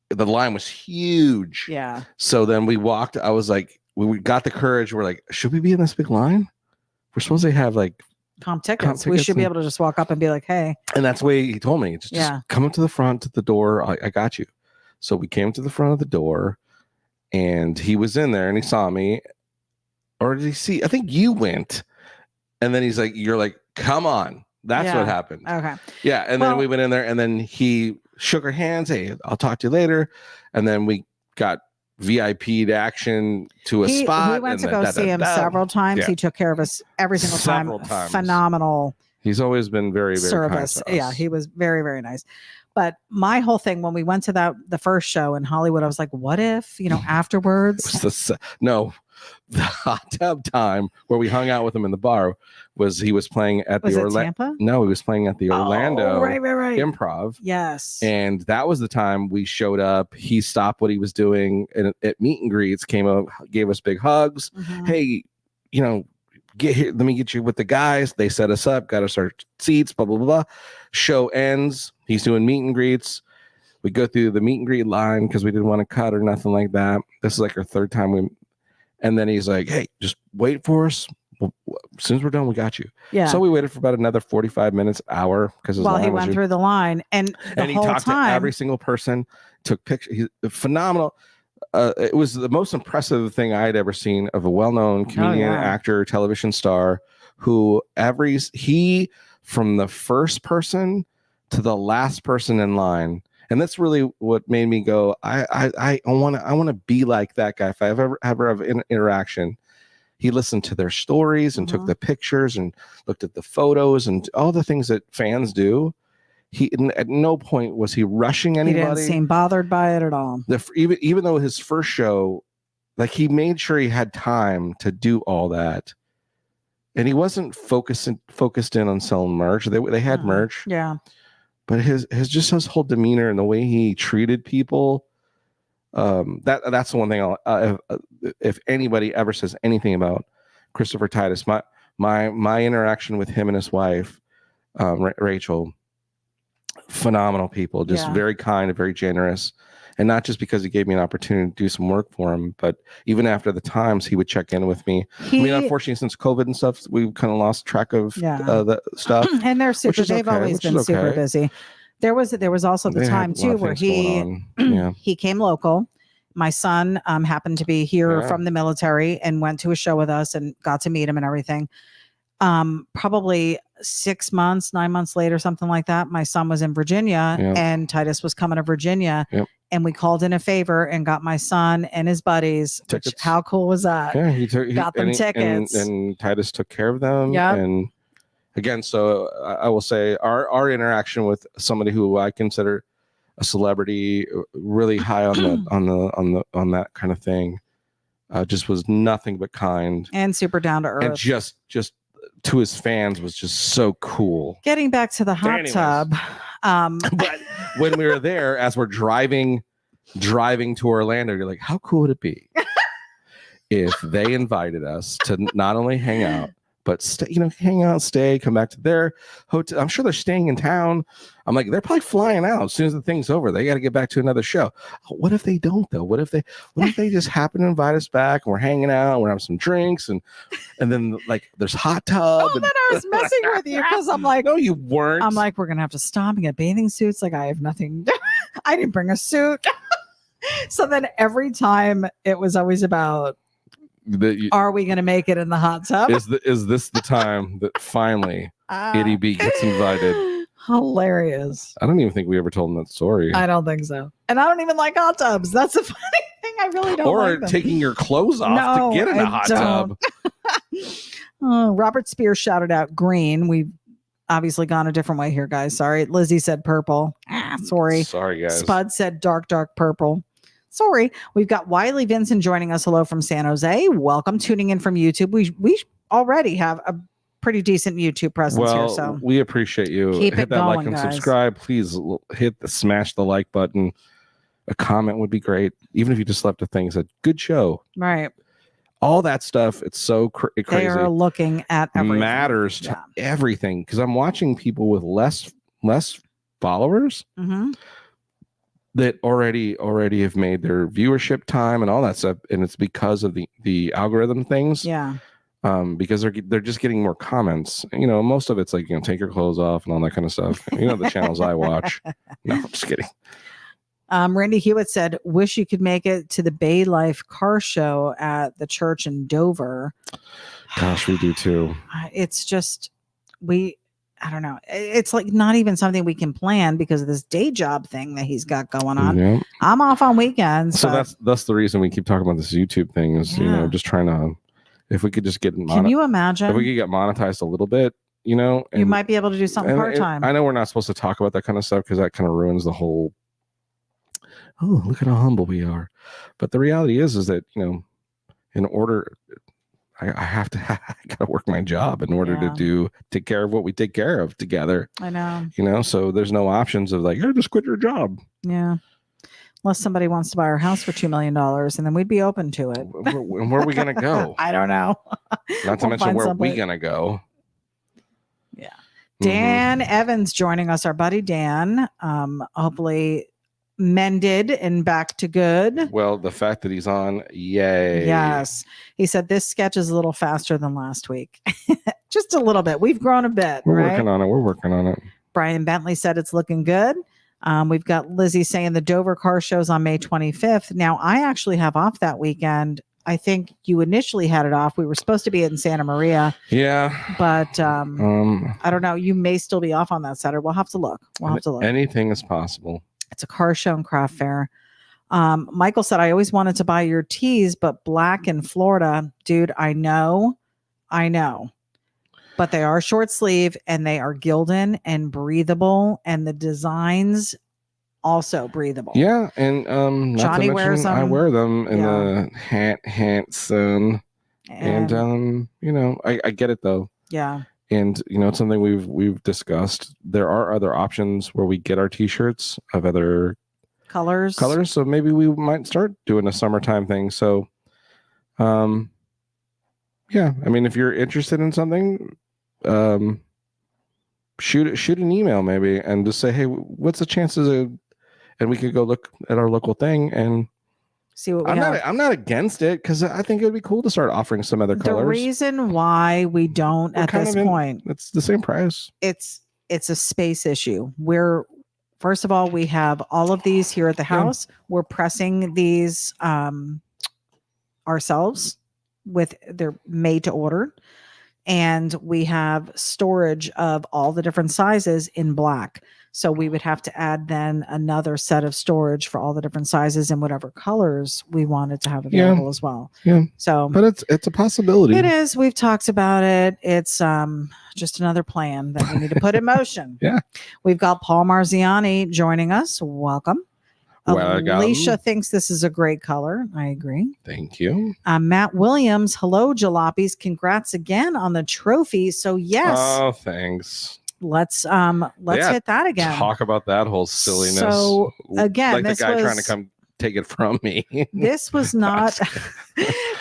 the line was huge. Yeah. So then we walked. I was like, we got the courage. We're like, should we be in this big line? We're supposed to have like comp tickets. We should be able to just walk up and be like, hey. And that's the way he told me. Just come up to the front, to the door. I got you. So we came to the front of the door and he was in there and he saw me. Or did he see? I think you went. And then he's like, you're like, come on. That's what happened. Okay. Yeah. And then we went in there and then he shook our hands. Hey, I'll talk to you later. And then we got VIP'd action to a spot. We went to go see him several times. Yeah. He took care of us every single time. Phenomenal. He's always been very, very service. Kind to us. Yeah, he was very, very nice. But my whole thing when we went to the first show in Hollywood, I was like, what if, afterwards? The hot tub time where we hung out with him in the bar he was playing at the Tampa? No, he was playing at the Orlando right. Improv. Yes. And that was the time we showed up. He stopped what he was doing at meet and greets, came up, gave us big hugs. Mm-hmm. Hey, get here. Let me get you with the guys. They set us up, got us our seats, blah, blah, blah, blah. Show ends. He's doing meet and greets. We go through the meet and greet line because we didn't want to cut or nothing like that. This is like our third time and then he's like, hey, just wait for us. As soon as we're done, we got you. Yeah. So we waited for about another 45 minutes, hour, because while he went through the line, and he talked to every single person, took pictures. He's phenomenal. It was the most impressive thing I had ever seen of a well-known comedian, actor, television star who from the first person to the last person in line. And that's really what made me go, I want to be like that guy. If I ever have an interaction, he listened to their stories and took the pictures and looked at the photos and all the things that fans do. At no point was he rushing anybody. He didn't seem bothered by it at all. Even though his first show, like, he made sure he had time to do all that. And he wasn't focused in on selling merch. They had merch. Yeah. But his whole demeanor and the way he treated people, that's the one thing if anybody ever says anything about Christopher Titus, my interaction with him and his wife, Rachel, phenomenal people, just very kind and very generous. And not just because he gave me an opportunity to do some work for him, but even after the times, he would check in with me. Unfortunately, since COVID and stuff, we've kind of lost track of the stuff. And they've always been super busy. There was also the time too where he came local. My son happened to be here from the military and went to a show with us and got to meet him and everything. Probably 9 months later, something like that, my son was in Virginia and Titus was coming to Virginia. Yep. And we called in a favor and got my son and his buddies. Which, how cool was that? Yeah, he got them tickets. And Titus took care of them. Yeah. And again, so I will say our interaction with somebody who I consider a celebrity, really high on that kind of thing, just was nothing but kind and super down to earth. And just to his fans was just so cool. Getting back to the hot tub. But when we were there, as we're driving to Orlando, you're like, how cool would it be if they invited us to not only hang out, but hang out, stay, come back to their hotel. I'm sure they're staying in town. I'm like, they're probably flying out as soon as the thing's over. They got to get back to another show. What if they don't though? What if they just happen to invite us back and we're hanging out, and we're having some drinks, and then like there's hot tub. Oh, then I was messing with you because I'm like, no, you weren't. I'm like, we're gonna have to stop and get bathing suits. Like, I have nothing. I didn't bring a suit. So then every time it was always about, are we going to make it in the hot tub? Is this the time that finally Itty B gets invited? Hilarious. I don't even think we ever told him that story. I don't think so. And I don't even like hot tubs. That's the funny thing. I really don't like them. Or taking your clothes off to get in a hot tub. Robert Spears shouted out green. We've obviously gone a different way here, guys. Sorry. Lizzie said purple. Sorry. Sorry, guys. Spud said dark purple. Sorry. We've got Wiley Vincent joining us. Hello from San Jose. Welcome. Tuning in from YouTube. We already have a pretty decent YouTube presence here. So we appreciate you. Keep hit it that going, like and guys. subscribe. Please smash the like button. A comment would be great. Even if you just left a thing said good show. Right. All that stuff. It's so crazy. They are looking at everything. Matters to everything, because I'm watching people with less followers that already have made their viewership time and all that stuff, and it's because of the algorithm things. Yeah. Because they're just getting more comments. You know, most of it's like, you know, take your clothes off and all that kind of stuff. You know, the channels I watch. No, I'm just kidding. Randy Hewitt said, wish you could make it to the Bay Life car show at the church in Dover. Gosh, we do too. It's just, I don't know. It's like not even something we can plan because of this day job thing that he's got going on. Yeah. I'm off on weekends. So that's the reason we keep talking about this YouTube thing is, you know, just trying to, if we could just get can you imagine if we could get monetized a little bit, you know, you might be able to do something part-time. I know we're not supposed to talk about that kind of stuff because that kind of ruins the whole, oh, look at how humble we are. But the reality is that, you know, in order, I have to, I gotta work my job in order to take care of what we take care of together. I know. You know, so there's no options of like, oh, just quit your job. Yeah. Unless somebody wants to buy our house for $2 million, and then we'd be open to it. Where are we going to go? I don't know. Not to mention where we going to go. Yeah. Dan Evans joining us, our buddy Dan. Hopefully mended and back to good. Well, the fact that he's on, yay. Yes. He said this sketch is a little faster than last week. Just a little bit. We've grown a bit. We're working on it. Brian Bentley said it's looking good. We've got Lizzie saying the Dover car show's on May 25th. Now, I actually have off that weekend. I think you initially had it off. We were supposed to be in Santa Maria. Yeah. But I don't know. You may still be off on that Saturday. We'll have to look. Anything is possible. It's a car show and craft fair. Michael said, I always wanted to buy your tees, but black in Florida. Dude, I know. But they are short sleeve and they are Gildan and breathable, and the designs also breathable. Yeah, and Johnny wears them. I wear them in the Hanson, and you know, I get it though. Yeah, and you know, it's something we've discussed. There are other options where we get our t-shirts of other colors. So maybe we might start doing a summertime thing. So, yeah, I mean, if you're interested in something, shoot an email maybe and just say, hey, what's the chances of, and we could go look at our local thing and see what we have. I'm not against it because I think it would be cool to start offering some other colors. The reason why we don't at this point, it's the same price. It's a space issue. First of all, we have all of these here at the house. Yeah. We're pressing these ourselves they're made to order. And we have storage of all the different sizes in black. So we would have to add then another set of storage for all the different sizes and whatever colors we wanted to have available as well. Yeah. So, but it's a possibility. It is. We've talked about it. It's just another plan that we need to put in motion. Yeah. We've got Paul Marziani joining us. Welcome. Alicia thinks this is a great color. I agree. Thank you. Matt Williams. Hello, Jalopies. Congrats again on the trophy. So yes. Oh, thanks. Let's hit that again. Talk about that whole silliness. So again, like the guy trying to come take it from me. This was not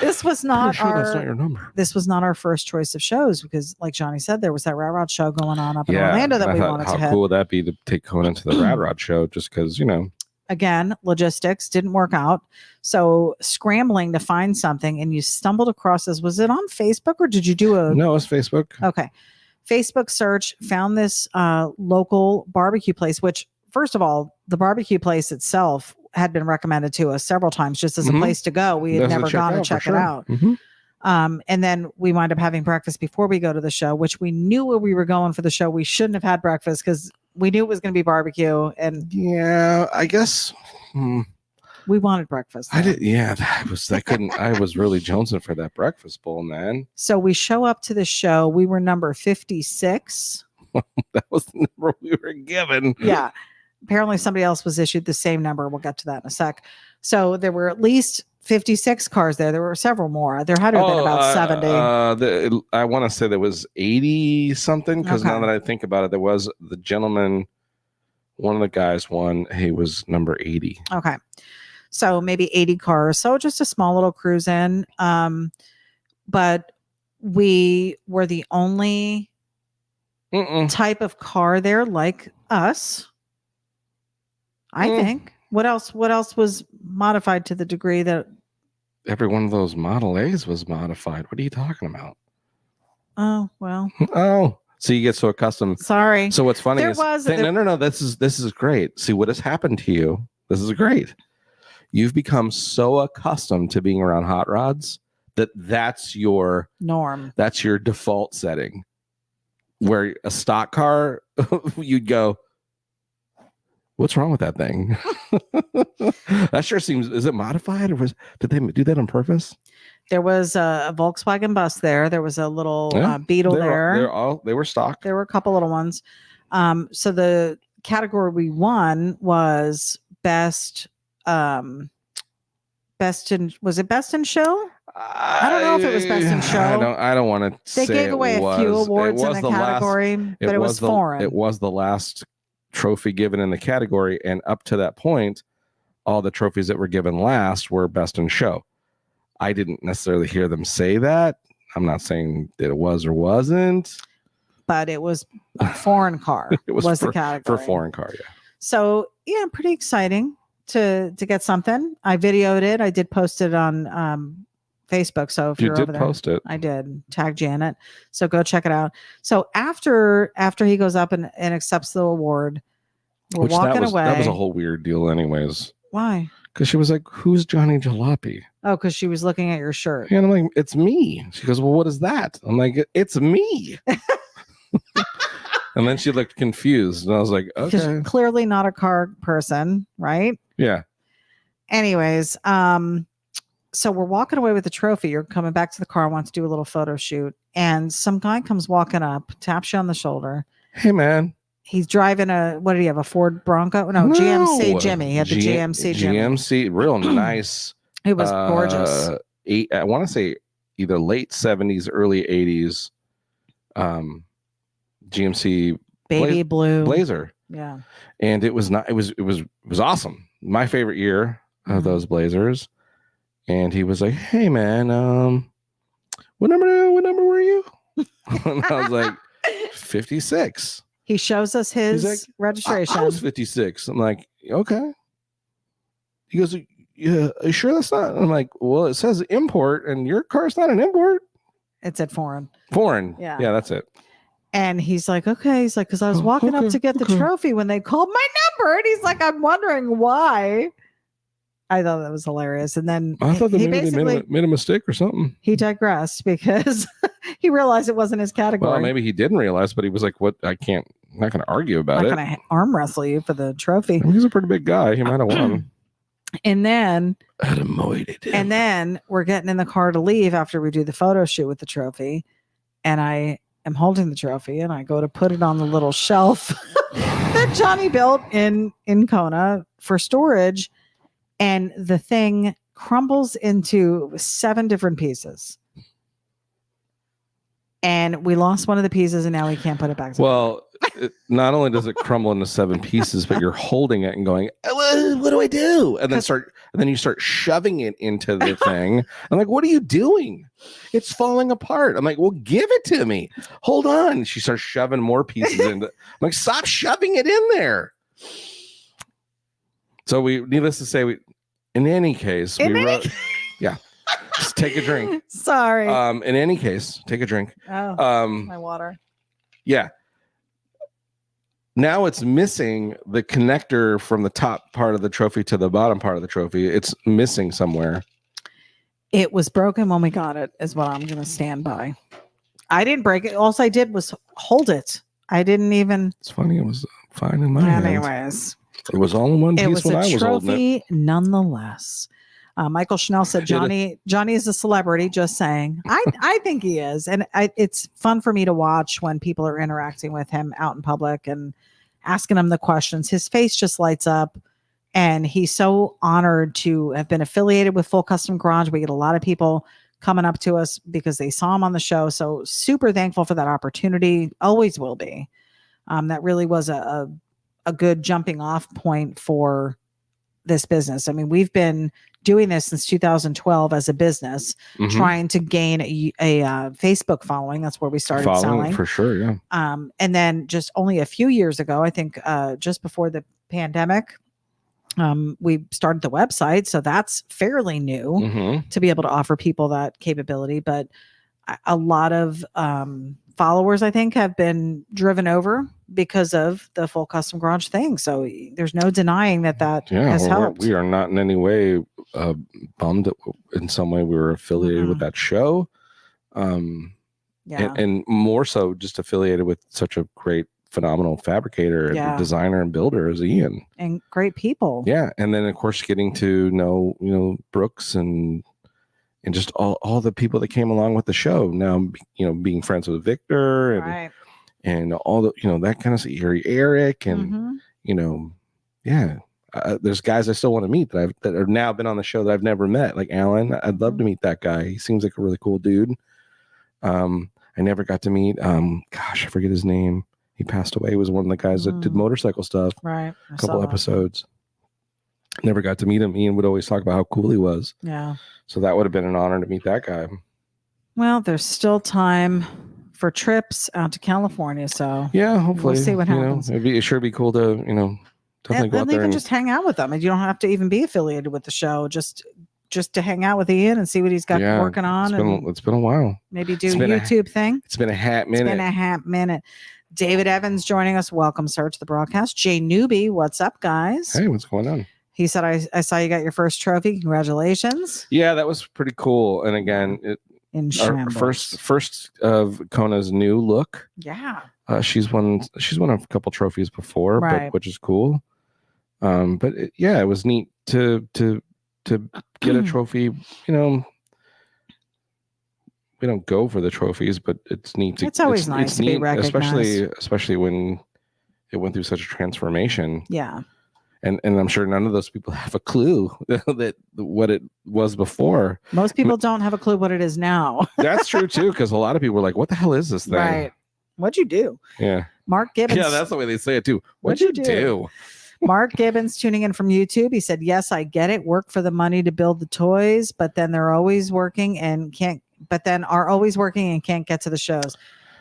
this was not that's not your number. This was not our first choice of shows because like Johnny said, there was that Rad Rod show going on up in Orlando that we wanted to hit. How cool would that be to take Kona to the Rad Rod show just because, you know. Again, logistics didn't work out. So scrambling to find something and you stumbled across this. Was it on Facebook or did you do No, it was Facebook. Okay. Facebook search, found this local barbecue place, which first of all, the barbecue place itself had been recommended to us several times just as a place to go. We had never gone to check it out. And then we wind up having breakfast before we go to the show, which we knew where we were going for the show. We shouldn't have had breakfast because we knew it was going to be barbecue. And yeah, I guess we wanted breakfast. I did. Yeah, I was really jonesing for that breakfast bowl, man. So we show up to the show. We were number 56. That was the number we were given. Yeah. Apparently somebody else was issued the same number. We'll get to that in a sec. So there were at least 56 cars there. There were several more. There had to have been about 70. I want to say there was 80 something, because now that I think about it, there was the gentleman, one of the guys won. He was number 80. Okay. So maybe 80 cars. So just a small little cruise in. But we were the only type of car there like us. I think. What else was modified to the degree that every one of those Model A's was modified? What are you talking about? Oh, well. Oh, so you get so accustomed. Sorry. So what's funny is no, this is great. See what has happened to you. This is great. You've become so accustomed to being around hot rods that's your norm. That's your default setting. Where a stock car, you'd go, what's wrong with that thing? That sure seems, is it modified, or did they do that on purpose? There was a Volkswagen bus there. There was a little Beetle there. They were stock. There were a couple little ones. So the category we won was best in, was it best in show? I don't know if it was best in show. I don't want to say they gave away a few awards in the category, but it was foreign. It was the last trophy given in the category, and up to that point, all the trophies that were given last were best in show. I didn't necessarily hear them say that. I'm not saying that it was or wasn't, but it was a foreign car. It was the category for foreign car. Yeah. So yeah, pretty exciting to get something. I videoed it. I did post it on Facebook. So if you're over there, post it. I did tag Janet. So go check it out. So after he goes up and accepts the award, we're walking away. That was a whole weird deal anyways. Why? Because she was like, who's Johnny Jalopy? Oh, because she was looking at your shirt. And I'm like, it's me. She goes, well, what is that? I'm like, it's me. And then she looked confused. And I was like, okay. She's clearly not a car person, right? Yeah. Anyways, so we're walking away with the trophy. You're coming back to the car, wants to do a little photo shoot. And some guy comes walking up, taps you on the shoulder. Hey, man. He's driving what did he have? A Ford Bronco? No, GMC Jimmy. He had the GMC Jimmy. GMC, real nice. It was gorgeous. I want to say either late 70s, early 80s. GMC baby blue Blazer. Yeah. And it was awesome. My favorite year of those Blazers. And he was like, hey man, what number were you? And I was like, 56. He shows us his registration. I was 56. I'm like, okay. He goes, yeah, are you sure that's not? I'm like, well, it says import and your car's not an import. It said foreign. Yeah, that's it. And he's like, okay. He's like, because I was walking up to get the trophy when they called my number. And he's like, I'm wondering why. I thought that was hilarious. And then I thought they made a mistake or something. He digressed because he realized it wasn't his category. Well, maybe he didn't realize, but he was like, what? I'm not going to argue about it. I'm not going to arm wrestle you for the trophy. I mean, he's a pretty big guy. He might have won. And then and then we're getting in the car to leave after we do the photo shoot with the trophy. And I am holding the trophy and I go to put it on the little shelf that Johnny built in Kona for storage. And the thing crumbles into 7 different pieces. And we lost one of the pieces and now we can't put it back together. Well, not only does it crumble into 7 pieces, but you're holding it and going, what do I do? And then you start shoving it into the thing. I'm like, what are you doing? It's falling apart. I'm like, well, give it to me. Hold on. She starts shoving more pieces into it. I'm like, stop shoving it in there. So needless to say, in any case, yeah. Just take a drink. Sorry. In any case, take a drink. Oh, my water. Yeah. Now it's missing the connector from the top part of the trophy to the bottom part of the trophy. It's missing somewhere. It was broken when we got it, is what I'm going to stand by. I didn't break it. All I did was hold it. I didn't even. It's funny. It was fine in my hands. Anyways. It was all in one piece when I was holding it. It was a trophy nonetheless. Michael Schnell said, Johnny is a celebrity, just saying. I think he is. And it's fun for me to watch when people are interacting with him out in public and asking him the questions. His face just lights up. And he's so honored to have been affiliated with Full Custom Garage. We get a lot of people coming up to us because they saw him on the show. So super thankful for that opportunity. Always will be. That really was a good jumping off point for this business. I mean, we've been doing this since 2012 as a business, trying to gain a Facebook following. That's where we started selling for sure. Yeah. And then just only a few years ago, I think just before the pandemic, we started the website. So that's fairly new to be able to offer people that capability. But a lot of followers, I think, have been driven over because of the Full Custom Garage thing. So there's no denying that has helped. We are not in any way bummed that in some way we were affiliated with that show. And more so just affiliated with such a great, phenomenal fabricator and designer and builder as Ian. And great people. Yeah. And then, of course, getting to know, Brooks and just all the people that came along with the show. Now, being friends with Victor and all the, that kind of stuff, Eric and, there's guys I still want to meet that have now been on the show that I've never met, like Alan. I'd love to meet that guy. He seems like a really cool dude. I never got to meet, I forget his name. He passed away. He was one of the guys that did motorcycle stuff. Right. A couple episodes. Never got to meet him. Ian would always talk about how cool he was. Yeah. So that would have been an honor to meet that guy. Well, there's still time for trips out to California. So yeah, hopefully we'll see what happens. It'd sure be cool to, definitely go out there. And just hang out with them. And you don't have to even be affiliated with the show. Just to hang out with Ian and see what he's got working on. It's been a while. Maybe do a YouTube thing. It's been a hat minute. David Evans joining us. Welcome, sir, to the broadcast. Jay Newby, what's up, guys? Hey, what's going on? He said, I saw you got your first trophy. Congratulations. Yeah, that was pretty cool. And again, our first of Kona's new look. Yeah. She's won a couple trophies before, which is cool. But it was neat to get a trophy. We don't go for the trophies, but it's neat to. It's always nice to be recognized, especially when it went through such a transformation. Yeah. And I'm sure none of those people have a clue that what it was before. Most people don't have a clue what it is now. That's true too, because a lot of people are like, "What the hell is this thing?" Right. What'd you do? Yeah. Mark Gibbons. Yeah, that's the way they say it too. What'd you do? Mark Gibbons tuning in from YouTube. He said, "Yes, I get it. Work for the money to build the toys, but then they're always working and can't. But then are always working and can't get to the shows."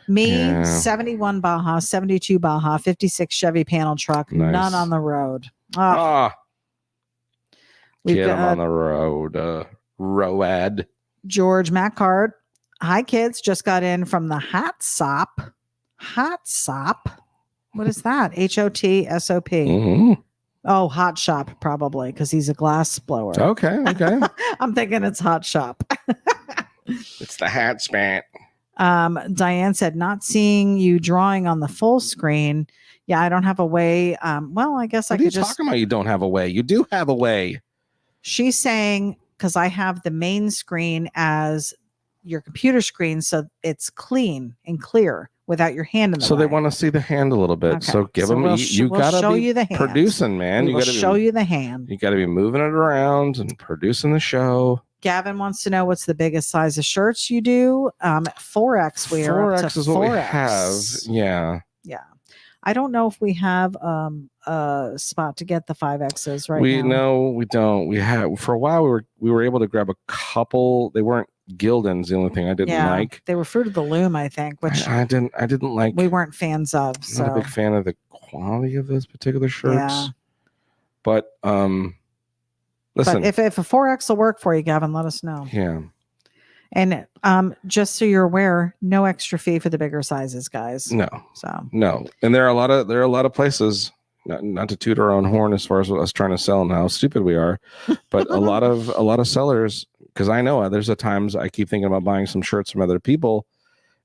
Me, 71 Baja, 72 Baja, 56 Chevy panel truck, none on the road. Get them on the road. Road. George Mackard. Hi, kids. Just got in from the Hot Sop. Hot Sop. What is that? HOTSOP. Mm-hmm. Oh, Hot Shop, probably, because he's a glass blower. Okay. I'm thinking it's Hot Shop. It's the hat spat. Diane said, not seeing you drawing on the full screen. Yeah, I don't have a way. Well, I guess I could just. What are you talking about? You don't have a way. You do have a way. She's saying, because I have the main screen as your computer screen, so it's clean and clear without your hand in the way. So they want to see the hand a little bit. Okay. So give them. You gotta show be you the hand. Producing, man. You gotta show you the hand. You gotta be moving it around and producing the show. Gavin wants to know what's the biggest size of shirts you do. 4X. 4X is what we have. Yeah. I don't know if we have a spot to get the 5Xs right now. No, we don't. We have for a while. We were able to grab a couple. They weren't Gildan's. The only thing I didn't like. They were Fruit of the Loom, I think, which I didn't like. We weren't fans of. Not a big fan of the quality of those particular shirts. Yeah. But listen, but if a 4X will work for you, Gavin, let us know. Yeah. And just so you're aware, no extra fee for the bigger sizes, guys. No. And there are a lot of places, not to toot our own horn as far as us trying to sell and how stupid we are, but a lot of sellers, because I know there's times I keep thinking about buying some shirts from other people,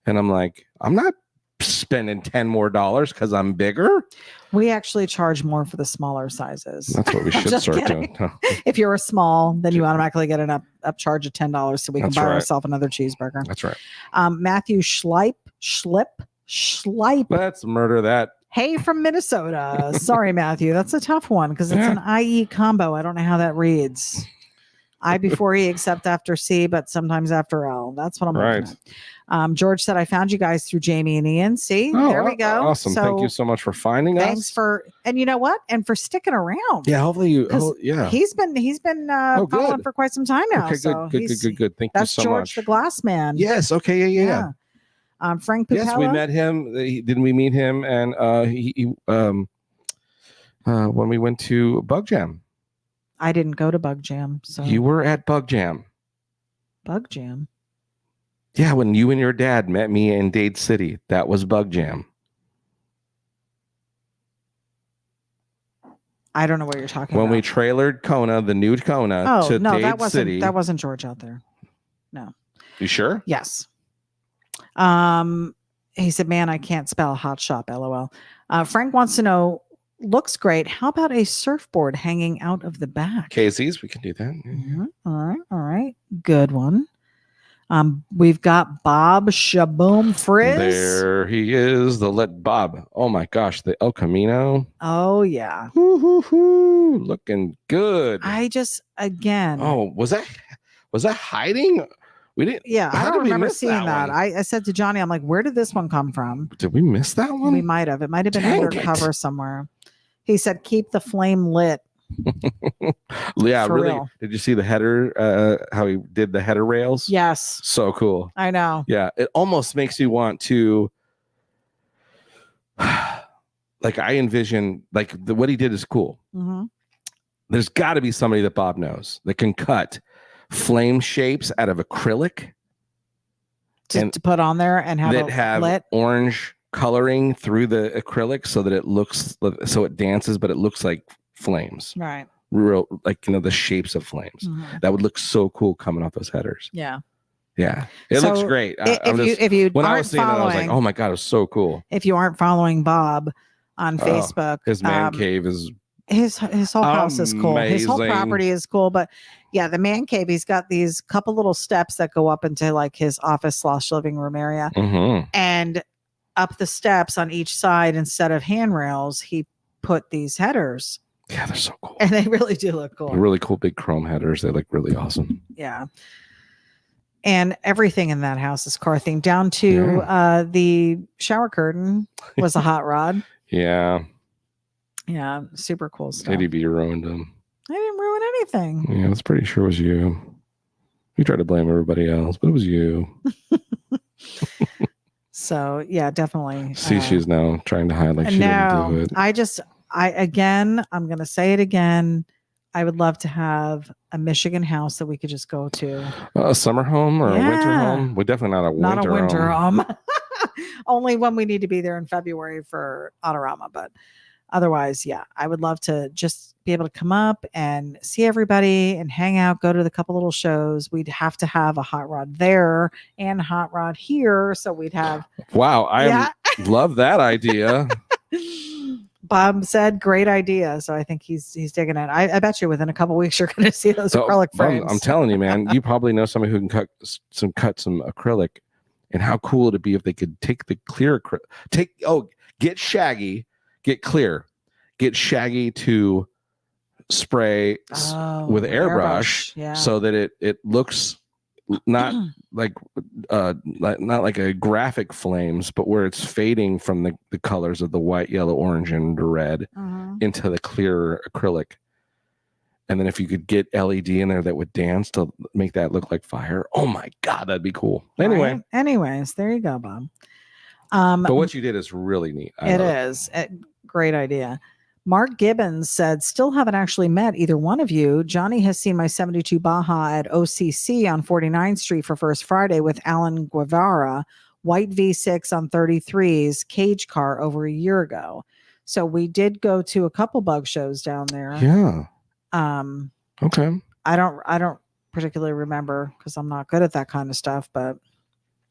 and I'm like, I'm not spending $10 more because I'm bigger. We actually charge more for the smaller sizes. That's what we should start doing. If you're a small, then you automatically get an upcharge of $10 so we can buy ourselves another cheeseburger. That's right. Matthew Schlip Schleip. Let's murder that. Hey from Minnesota. Sorry, Matthew. That's a tough one because it's an IE combo. I don't know how that reads. I before E except after C, but sometimes after L. That's what I'm looking at. George said, I found you guys through Jamie and Ian. See, there we go. Awesome. So, thank you so much for finding us. Thanks for, and you know what? And for sticking around. Yeah, hopefully you, he's been following for quite some time now. Okay, so good. Thank you so George much. the Glass Man. Yes. Okay. Yeah. Frank Pupella. Yes, we met him. Didn't we meet him? And when we went to Bug Jam. I didn't go to Bug Jam. So you were at Bug Jam. Bug Jam. Yeah, when you and your dad met me in Dade City, that was Bug Jam. I don't know what you're talking about. When we trailered Kona, the new Kona, to Dade City. That wasn't George out there. No. You sure? Yes. He said, man, I can't spell hot shop, LOL. Frank wants to know, looks great. How about a surfboard hanging out of the back? Casey's, we can do that. Mm-hmm. All right. Good one. We've got Bob Shaboom Frizz. There he is, the lit Bob. Oh my gosh, the El Camino. Oh yeah. Looking good. Again. Oh, was that hiding? We didn't. Yeah, I don't remember seeing that. I said to Johnny, I'm like, where did this one come from? Did we miss that one? We might have. It might have been undercover somewhere. He said, keep the flame lit. Yeah, really. Real. Did you see the header? How he did the header rails? Yes. So cool. I know. Yeah, it almost makes you want to. Like I envision, what he did is cool. Mm-hmm. There's got to be somebody that Bob knows that can cut flame shapes out of acrylic to put on there and have lit orange coloring through the acrylic so that it dances, but it looks like flames. Right. Real, the shapes of flames. Mm-hmm. That would look so cool coming off those headers. Yeah. Yeah. It looks great. If you when I was seeing it, I was like, oh my God, it was so cool. If you aren't following Bob on Facebook, his man cave is his whole house is cool. His whole property is cool. But yeah, the man cave, he's got these couple little steps that go up into like his office / living room area. Mm-hmm. And up the steps on each side, instead of handrails, he put these headers. Yeah, they're so cool. And they really do look cool. They're really cool big chrome headers. They look really awesome. Yeah. And everything in that house is car themed, down to the shower curtain was a hot rod. Yeah. Yeah, super cool stuff. ADB ruined them. I didn't ruin anything. Yeah, I was pretty sure it was you. You tried to blame everybody else, but it was you. So yeah, definitely. She's now trying to hide like she didn't do it. I'm going to say it again. I would love to have a Michigan house that we could just go to. A summer home or a winter home? We're definitely not a winter home. Only when we need to be there in February for Autorama. But otherwise, yeah, I would love to just be able to come up and see everybody and hang out, go to the couple little shows. We'd have to have a hot rod there and a hot rod here. So we'd have. Wow. I love that idea. Bob said, great idea. So I think he's digging it. I bet you within a couple weeks, you're going to see those acrylic frames. I'm telling you, man, you probably know somebody who can cut some acrylic, and how cool it'd be if they could take the clear acrylic, get Shaggy, get clear, get Shaggy to spray with airbrush so that it looks not like a graphic flames, but where it's fading from the colors of the white, yellow, orange, and red into the clear acrylic. And then if you could get LED in there that would dance to make that look like fire, oh my God, that'd be cool. Anyway. Right. Anyways, there you go, Bob. But what you did is really neat. It is a great idea. Mark Gibbons said, still haven't actually met either one of you. Johnny has seen my 72 Baja at OCC on 49th Street for First Friday with Alan Guevara, white V6 on 33's cage car over a year ago. So we did go to a couple bug shows down there. Yeah. Okay. I don't particularly remember because I'm not good at that kind of stuff, but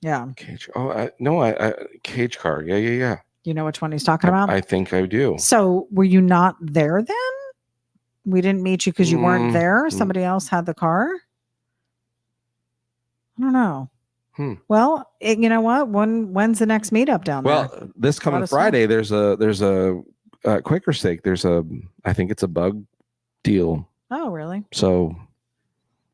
yeah. Cage. Oh, cage car. Yeah. You know which one he's talking about? I think I do. So were you not there then? We didn't meet you because you weren't there? Somebody else had the car? I don't know. Well, you know what? When's the next meetup down there? Well, this coming Friday, there's a Quaker steak. I think it's a bug deal. Oh, really? So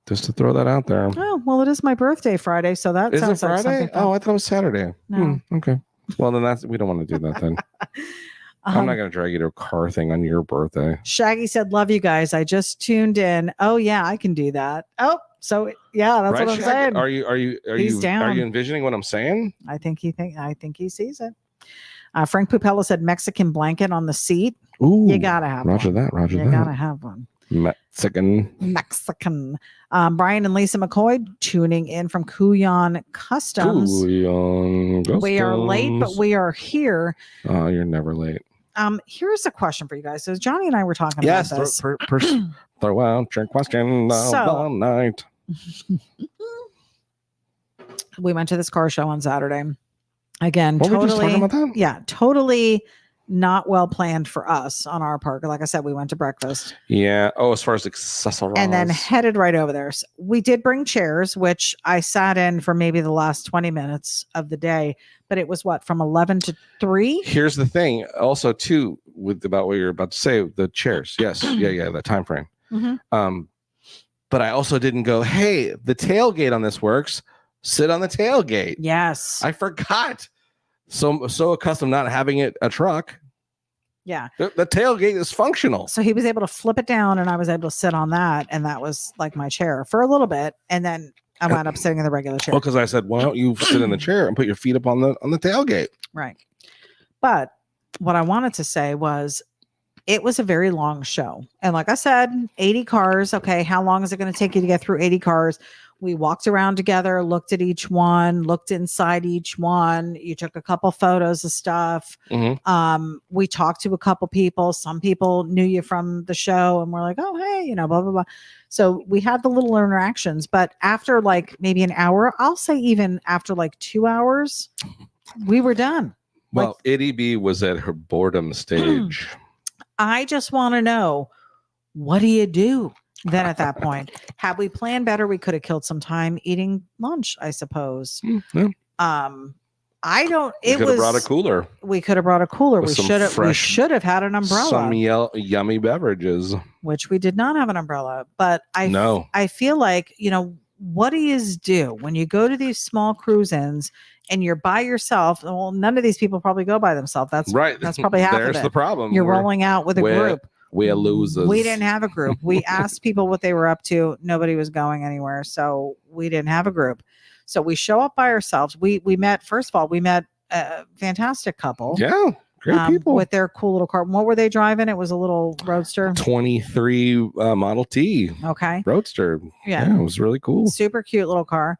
just to throw that out there. Oh, well, it is my birthday Friday, so that sounds like something fun. Oh, I thought it was Saturday. No. Okay. Well, then we don't want to do that then. I'm not going to drag you to a car thing on your birthday. Shaggy said, "Love you guys. I just tuned in. Oh yeah, I can do that. Oh, so yeah, that's right, what I'm saying. Are you down. Are you envisioning what I'm saying? I think he sees it. Frank Pupella said Mexican blanket on the seat. Ooh, you gotta have Roger one. that. Roger you that. You gotta have one. Mexican. Brian and Lisa McCoy tuning in from Kuyon Customs. We are late, but we are here. Oh, you're never late. Here's a question for you guys. So Johnny and I were talking about this. Throw out your question all night. We went to this car show on Saturday. Again, what were we just talking about that? Yeah, totally not well planned for us on our part. Like I said, we went to breakfast. Yeah. Oh, as far as accessories. And then headed right over there. So we did bring chairs, which I sat in for maybe the last 20 minutes of the day. But it was from 11 to 3? Here's the thing. Also, too, about what you're about to say, the chairs. Yes. yeah. The time frame. Mm-hmm. But I also didn't go, hey, the tailgate on this works. Sit on the tailgate. Yes. I forgot. So accustomed not having it a truck. Yeah. The tailgate is functional. So he was able to flip it down and I was able to sit on that. And that was like my chair for a little bit. And then I wound up sitting in the regular chair. Well, because I said, why don't you sit in the chair and put your feet up on the tailgate? Right. But what I wanted to say was it was a very long show. And like I said, 80 cars. Okay. How long is it going to take you to get through 80 cars? We walked around together, looked at each one, looked inside each one. You took a couple photos of stuff. Mm-hmm. We talked to a couple people. Some people knew you from the show and we're like, oh, hey, blah, blah, blah. So we had the little interactions. But after like maybe an hour, I'll say even after like 2 hours, we were done. Well, Itty B was at her boredom stage. I just want to know, what do you do? Then at that point, had we planned better, we could have killed some time eating lunch, I suppose. Mm-hmm. I don't. We could have brought a cooler. We could have brought a cooler. We should have had an umbrella. Some yummy beverages. Which we did not have an umbrella. But I feel like, what do you do when you go to these small cruise-ins and you're by yourself? Well, none of these people probably go by themselves. That's right. That's probably half of it. There's the problem. You're rolling out with a group. We're losers. We didn't have a group. We asked people what they were up to. Nobody was going anywhere. So we didn't have a group. So we show up by ourselves. We met, first of all, a fantastic couple. Yeah. Great people. With their cool little car. What were they driving? It was a little Roadster. 23 Model T. Okay. Roadster. Yeah. It was really cool. Super cute little car.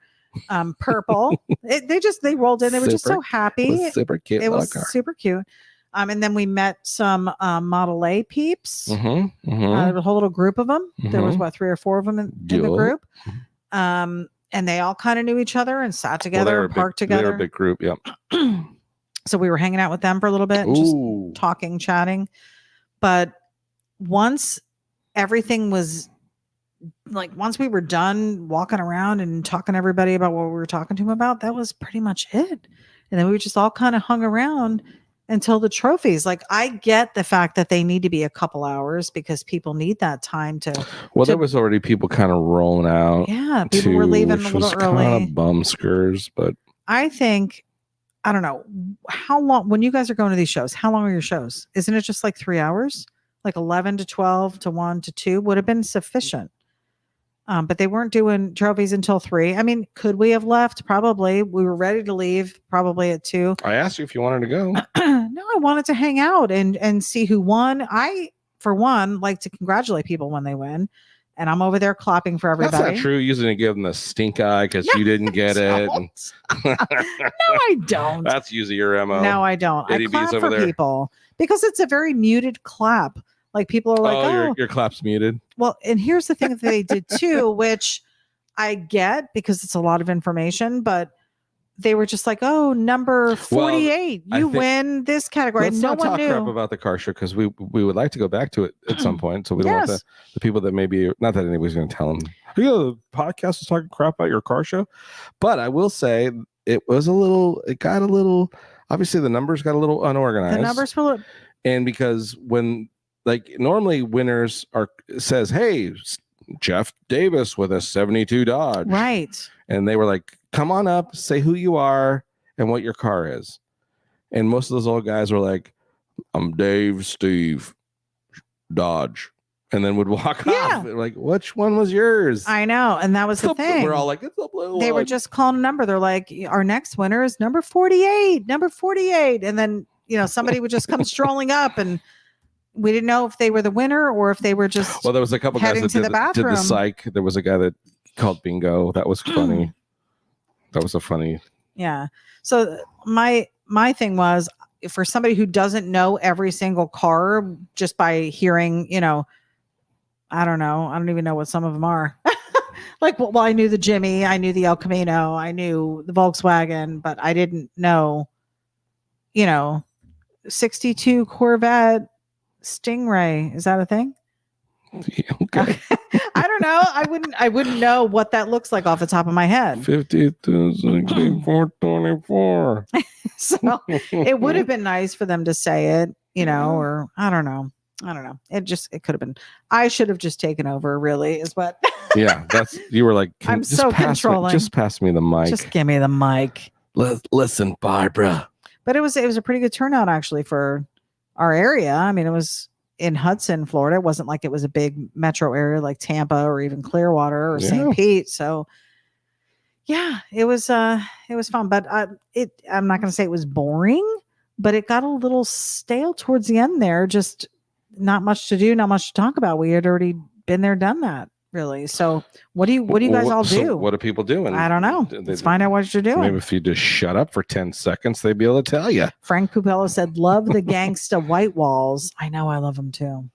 Purple. They rolled in. They were just so happy. Super cute. It was super cute. And then we met some Model A peeps. Mm-hmm, mm-hmm. A whole little group of them. Mm-hmm. There was 3 or 4 of them in the group. And they all kind of knew each other and sat together and parked together. They were a big group, yeah. So we were hanging out with them for a little bit, just talking, chatting. But once everything was once we were done walking around and talking to everybody about what we were talking to them about, that was pretty much it. And then we just all kind of hung around until the trophies. I get the fact that they need to be a couple hours because people need that time to. Well, there was already people kind of rolling out. Yeah, people were leaving a little early. Kind of bum skers, but I think, I don't know how long. When you guys are going to these shows, how long are your shows? Isn't it just 3 hours? 11 to 12 to 1 to 2 would have been sufficient. But they weren't doing trophies until 3. I mean, could we have left? Probably. We were ready to leave probably at 2. I asked you if you wanted to go. No, I wanted to hang out and see who won. I, for one, like to congratulate people when they win. And I'm over there clapping for everybody. That's not true. Usually to give them the stink eye because you didn't get it. No, I don't. That's usually your MO. No, I don't. I clap for people because it's a very muted clap. People are like, oh, your clap's muted. Well, and here's the thing that they did too, which I get because it's a lot of information, but they were just like, oh, number 48, you win this category. Let's not talk crap about the car show because we would like to go back to it at some point. So we don't want the people that maybe, not that anybody's going to tell them, the podcast is talking crap about your car show. But I will say it got a little, obviously the numbers got a little unorganized. The numbers were, and because when normally winners says, hey, Jeff Davis with a 72 Dodge. Right. And they were like, come on up, say who you are and what your car is. And most of those old guys were like, I'm Dave Steve Dodge. And then would walk off. Like, which one was yours? I know. And that was the thing. We're all like, it's a blue one. They were just calling a number. They're like, our next winner is number 48, number 48. And then, somebody would just come strolling up, and we didn't know if they were the winner or if they were just there was a couple guys that did the psych. There was a guy that called bingo. That was funny. That was a funny. Yeah. So my thing was, for somebody who doesn't know every single car just by hearing, I don't know. I don't even know what some of them are. I knew the Jimmy, I knew the El Camino, I knew the Volkswagen, but I didn't know, 62 Corvette Stingray. Is that a thing? Yeah, okay. I don't know. I wouldn't know what that looks like off the top of my head. 50,424. So it would have been nice for them to say it, or I don't know. It could have been. I should have just taken over. Really, is what. Yeah, you were like. I'm so controlling. Just pass me the mic. Just give me the mic. Listen, Barbara. But it was a pretty good turnout actually for our area. I mean, it was in Hudson, Florida. It wasn't like it was a big metro area like Tampa or even Clearwater or St. Pete. So yeah, it was fun, but I'm not going to say it was boring, but it got a little stale towards the end there. Just not much to do, not much to talk about. We had already been there, done that. Really. So what do you guys all do? So what are people doing? I don't know. Let's find out what you're doing. Maybe if you just shut up for 10 seconds, they'd be able to tell you. Frank Pupello said, love the gangsta white walls. I know. I love them too.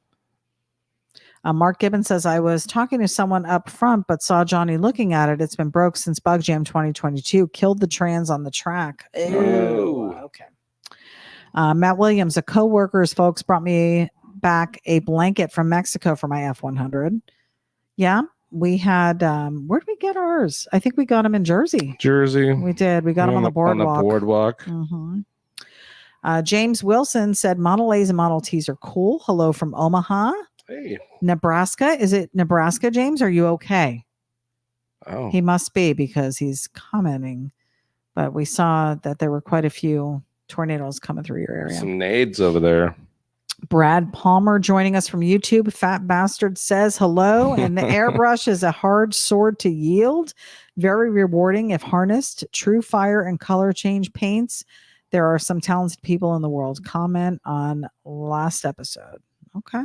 Mark Gibbons says, I was talking to someone up front, but saw Johnny looking at it. It's been broke since Bug Jam 2022. Killed the trans on the track. Ew. Okay. Matt Williams, a co-worker's folks brought me back a blanket from Mexico for my F100. Yeah, we had, where did we get ours? I think we got them in Jersey. We did. We got them on the boardwalk. Mm-hmm. James Wilson said Model A's and Model T's are cool. Hello from Omaha. Hey. Nebraska. Is it Nebraska, James? Are you okay? Oh. He must be because he's commenting. But we saw that there were quite a few tornadoes coming through your area. Some nades over there. Brad Palmer joining us from YouTube. Fat Bastard says hello. And the airbrush is a hard sword to yield. Very rewarding if harnessed. True fire and color change paints. There are some talented people in the world. Comment on last episode. Okay.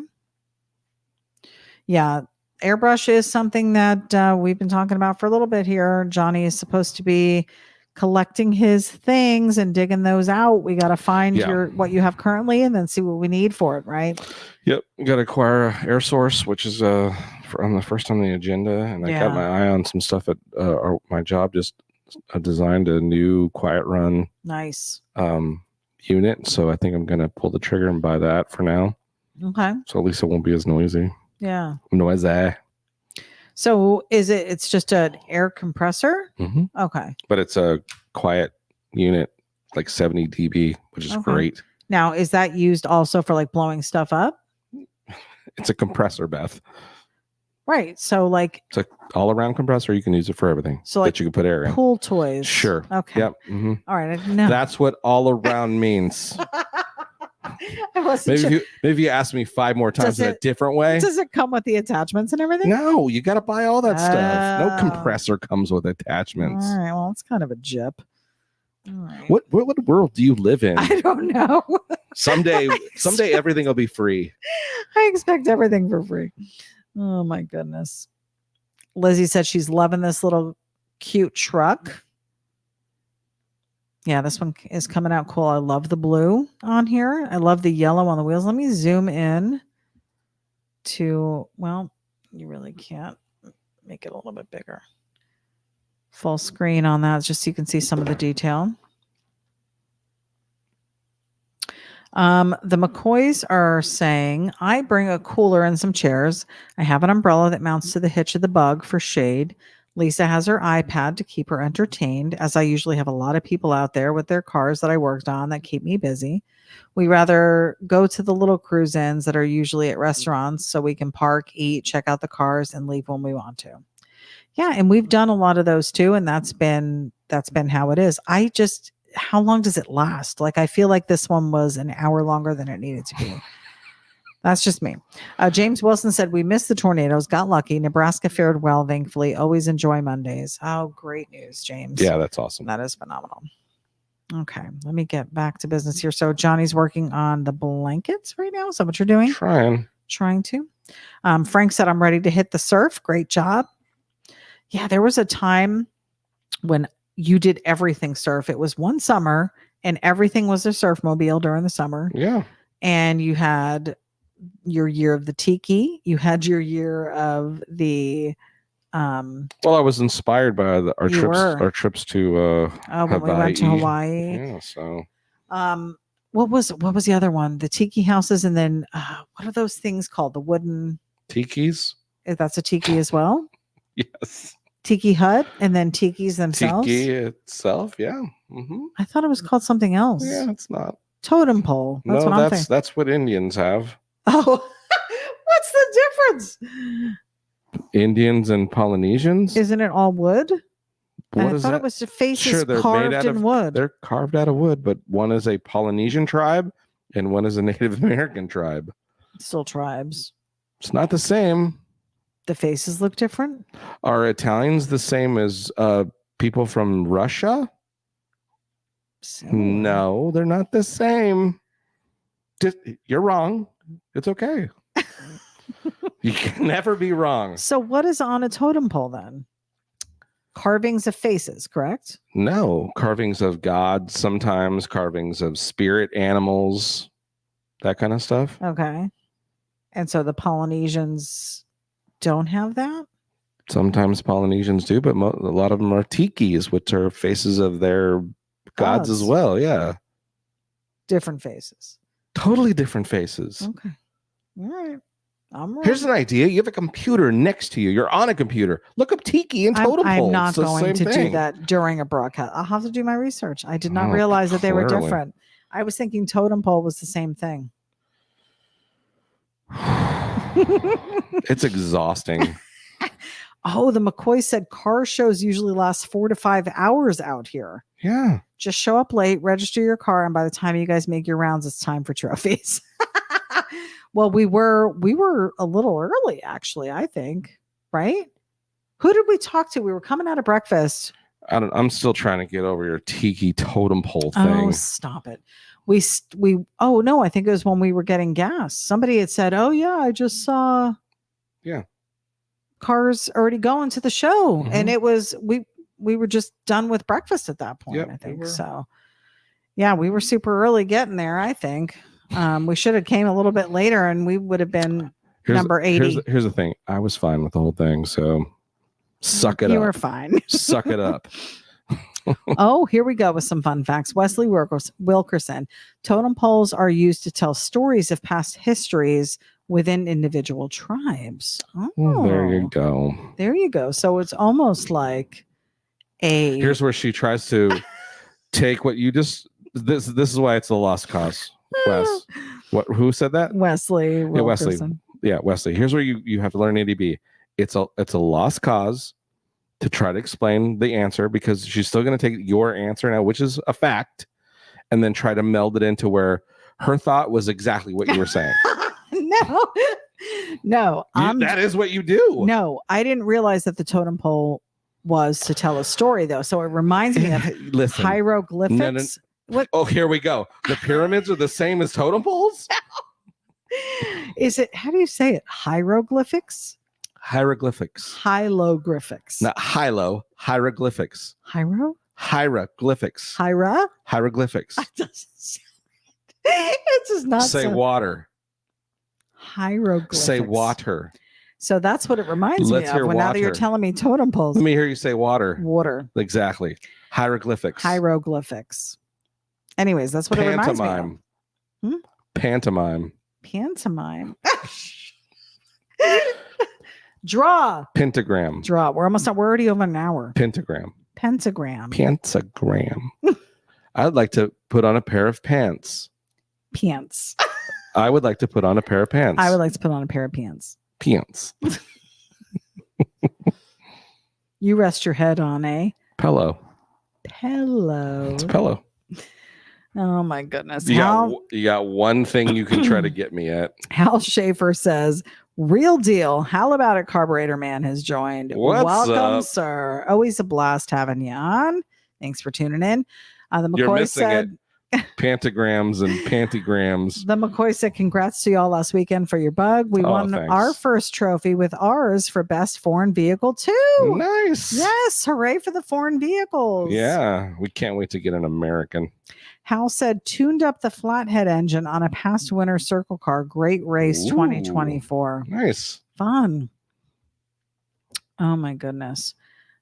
Yeah. Airbrush is something that we've been talking about for a little bit here. Johnny is supposed to be collecting his things and digging those out. We got to find what you have currently and then see what we need for it, right? Yep. Got to acquire air source, which is on the first on the agenda. And I got my eye on some stuff at my job. Just designed a new quiet run unit. So I think I'm going to pull the trigger and buy that for now. Okay. So at least it won't be as noisy. Yeah. Noisy. So it's just an air compressor? Mm-hmm. Okay. But it's a quiet unit, like 70 dB, which is great. Now, is that used also for like blowing stuff up? It's a compressor, Beth. Right. So it's an all-around compressor. You can use it for everything. So that you can put air in. Pool toys. Sure. Okay. Yep. Mm-hmm. All right. I didn't know. That's what all-around means. Maybe if you ask me 5 more times in a different way. Does it come with the attachments and everything? No, you got to buy all that stuff. No compressor comes with attachments. All right. Well, it's kind of a jip. All right. What world do you live in? I don't know. Someday everything will be free. I expect everything for free. Oh my goodness. Lizzie said she's loving this little cute truck. Yeah, this one is coming out cool. I love the blue on here. I love the yellow on the wheels. Let me zoom in to, well, you really can't make it a little bit bigger. full screen on that just so you can see some of the detail. The McCoys are saying, I bring a cooler and some chairs. I have an umbrella that mounts to the hitch of the bug for shade. Lisa has her iPad to keep her entertained, as I usually have a lot of people out there with their cars that I worked on that keep me busy. We rather go to the little cruise ins that are usually at restaurants so we can park, eat, check out the cars, and leave when we want to. Yeah, and we've done a lot of those too, and that's been how it is. How long does it last? Like, I feel like this one was an hour longer than it needed to be. That's just me. James Wilson said, we missed the tornadoes, got lucky. Nebraska fared well, thankfully. Always enjoy Mondays. Oh, great news, James. Yeah, that's awesome. That is phenomenal. Okay, let me get back to business here. So Johnny's working on the blankets right now. Is that what you're doing? Trying to. Frank said, I'm ready to hit the surf. Great job. Yeah, there was a time when you did everything surf. It was one summer and everything was a surf mobile during the summer. Yeah. And you had your year of the tiki. You had your year of the well, I was inspired by our trips to when we went to Hawaii. Yeah, so what was the other one? The tiki houses, and then what are those things called? The wooden tikis? That's a tiki as well? Yes. Tiki hut, and then tikis themselves. Tiki itself, yeah. Mm-hmm. I thought it was called something else. Yeah, it's not. Totem pole. That's what Indians have. Oh, what's the difference? Indians and Polynesians? Isn't it all wood? I thought it was the faces carved in wood. They're carved out of wood, but one is a Polynesian tribe and one is a Native American tribe. Still tribes. It's not the same. The faces look different. Are Italians the same as people from Russia? No, they're not the same. You're wrong. It's okay. You can never be wrong. So what is on a totem pole then? Carvings of faces, correct? No, carvings of gods, sometimes carvings of spirit animals, that kind of stuff. Okay. And so the Polynesians don't have that? Sometimes Polynesians do, but a lot of them are tikis, which are faces of their gods as well. Yeah. Different faces. Totally different faces. Okay. All right. Here's an idea. You have a computer next to you. You're on a computer. Look up tiki and totem pole. I'm not going to do that during a broadcast. I'll have to do my research. I did not realize that they were different. I was thinking totem pole was the same thing. It's exhausting. Oh, the McCoy said car shows usually last 4 to 5 hours out here. Yeah. Just show up late, register your car, and by the time you guys make your rounds, it's time for trophies. Well, we were a little early, actually, I think, right? Who did we talk to? We were coming out of breakfast. I'm still trying to get over your tiki totem pole thing. Oh, stop it. Oh no, I think it was when we were getting gas. Somebody had said, oh yeah, I just saw cars already going to the show. Mm-hmm. And it was, we were just done with breakfast at that point, I think. So yeah, we were super early getting there, I think. We should have came a little bit later and we would have been number 80. Here's the thing. I was fine with the whole thing. So suck it up. You were fine. Suck it up. Oh, here we go with some fun facts. Wesley Wilkerson. Totem poles are used to tell stories of past histories within individual tribes. Oh, there you go. There you go. So it's almost like a. Here's where she tries to take what you just. This is why it's a lost cause. Wes, who said that? Wesley Wilkerson. Yeah, Wesley. Here's where you have to learn ADB. It's a lost cause to try to explain the answer, because she's still going to take your answer now, which is a fact, and then try to meld it into where her thought was exactly what you were saying. No. That is what you do. No, I didn't realize that the totem pole was to tell a story, though. So it reminds me of hieroglyphics. No. What? Oh, here we go. The pyramids are the same as totem poles? Is it, how do you say it? Hieroglyphics? Hieroglyphics. Hieroglyphics. Not hilo, hieroglyphics. Hieroglyphics. Hieroglyphics. It does not say water. Hieroglyphics. Say water. So that's what it reminds Let's me of. hear When now that you're water. telling me totem poles. Let me hear you say water. Water. Exactly. Hieroglyphics. Hieroglyphics. Anyways, that's what it reminds me of. Pantomime. Pantomime. Draw. Pentagram. Draw. We're already over an hour. Pentagram. Pentagram. Pentagram. I'd like to put on a pair of pants. Pants. I would like to put on a pair of pants. I would like to put on a pair of pants. Pants. You rest your head on a pillow. It's a pillow. Oh my goodness. You got one thing you can try to get me at. Hal Schaefer says, real deal. How about it? Carburetor Man has joined. Welcome, up? Sir. Always a blast having you on. Thanks for tuning in. The McCoy You're missing said, Pantagrams and pantygrams. The McCoy said, congrats to y'all last weekend for your bug. We won our first trophy with ours for best foreign vehicle too. Nice. Yes. Hooray for the foreign vehicles. Yeah. We can't wait to get an American. Hal said, tuned up the flathead engine on a past winter circle car. Great race. 2024. Nice. Fun. Oh my goodness.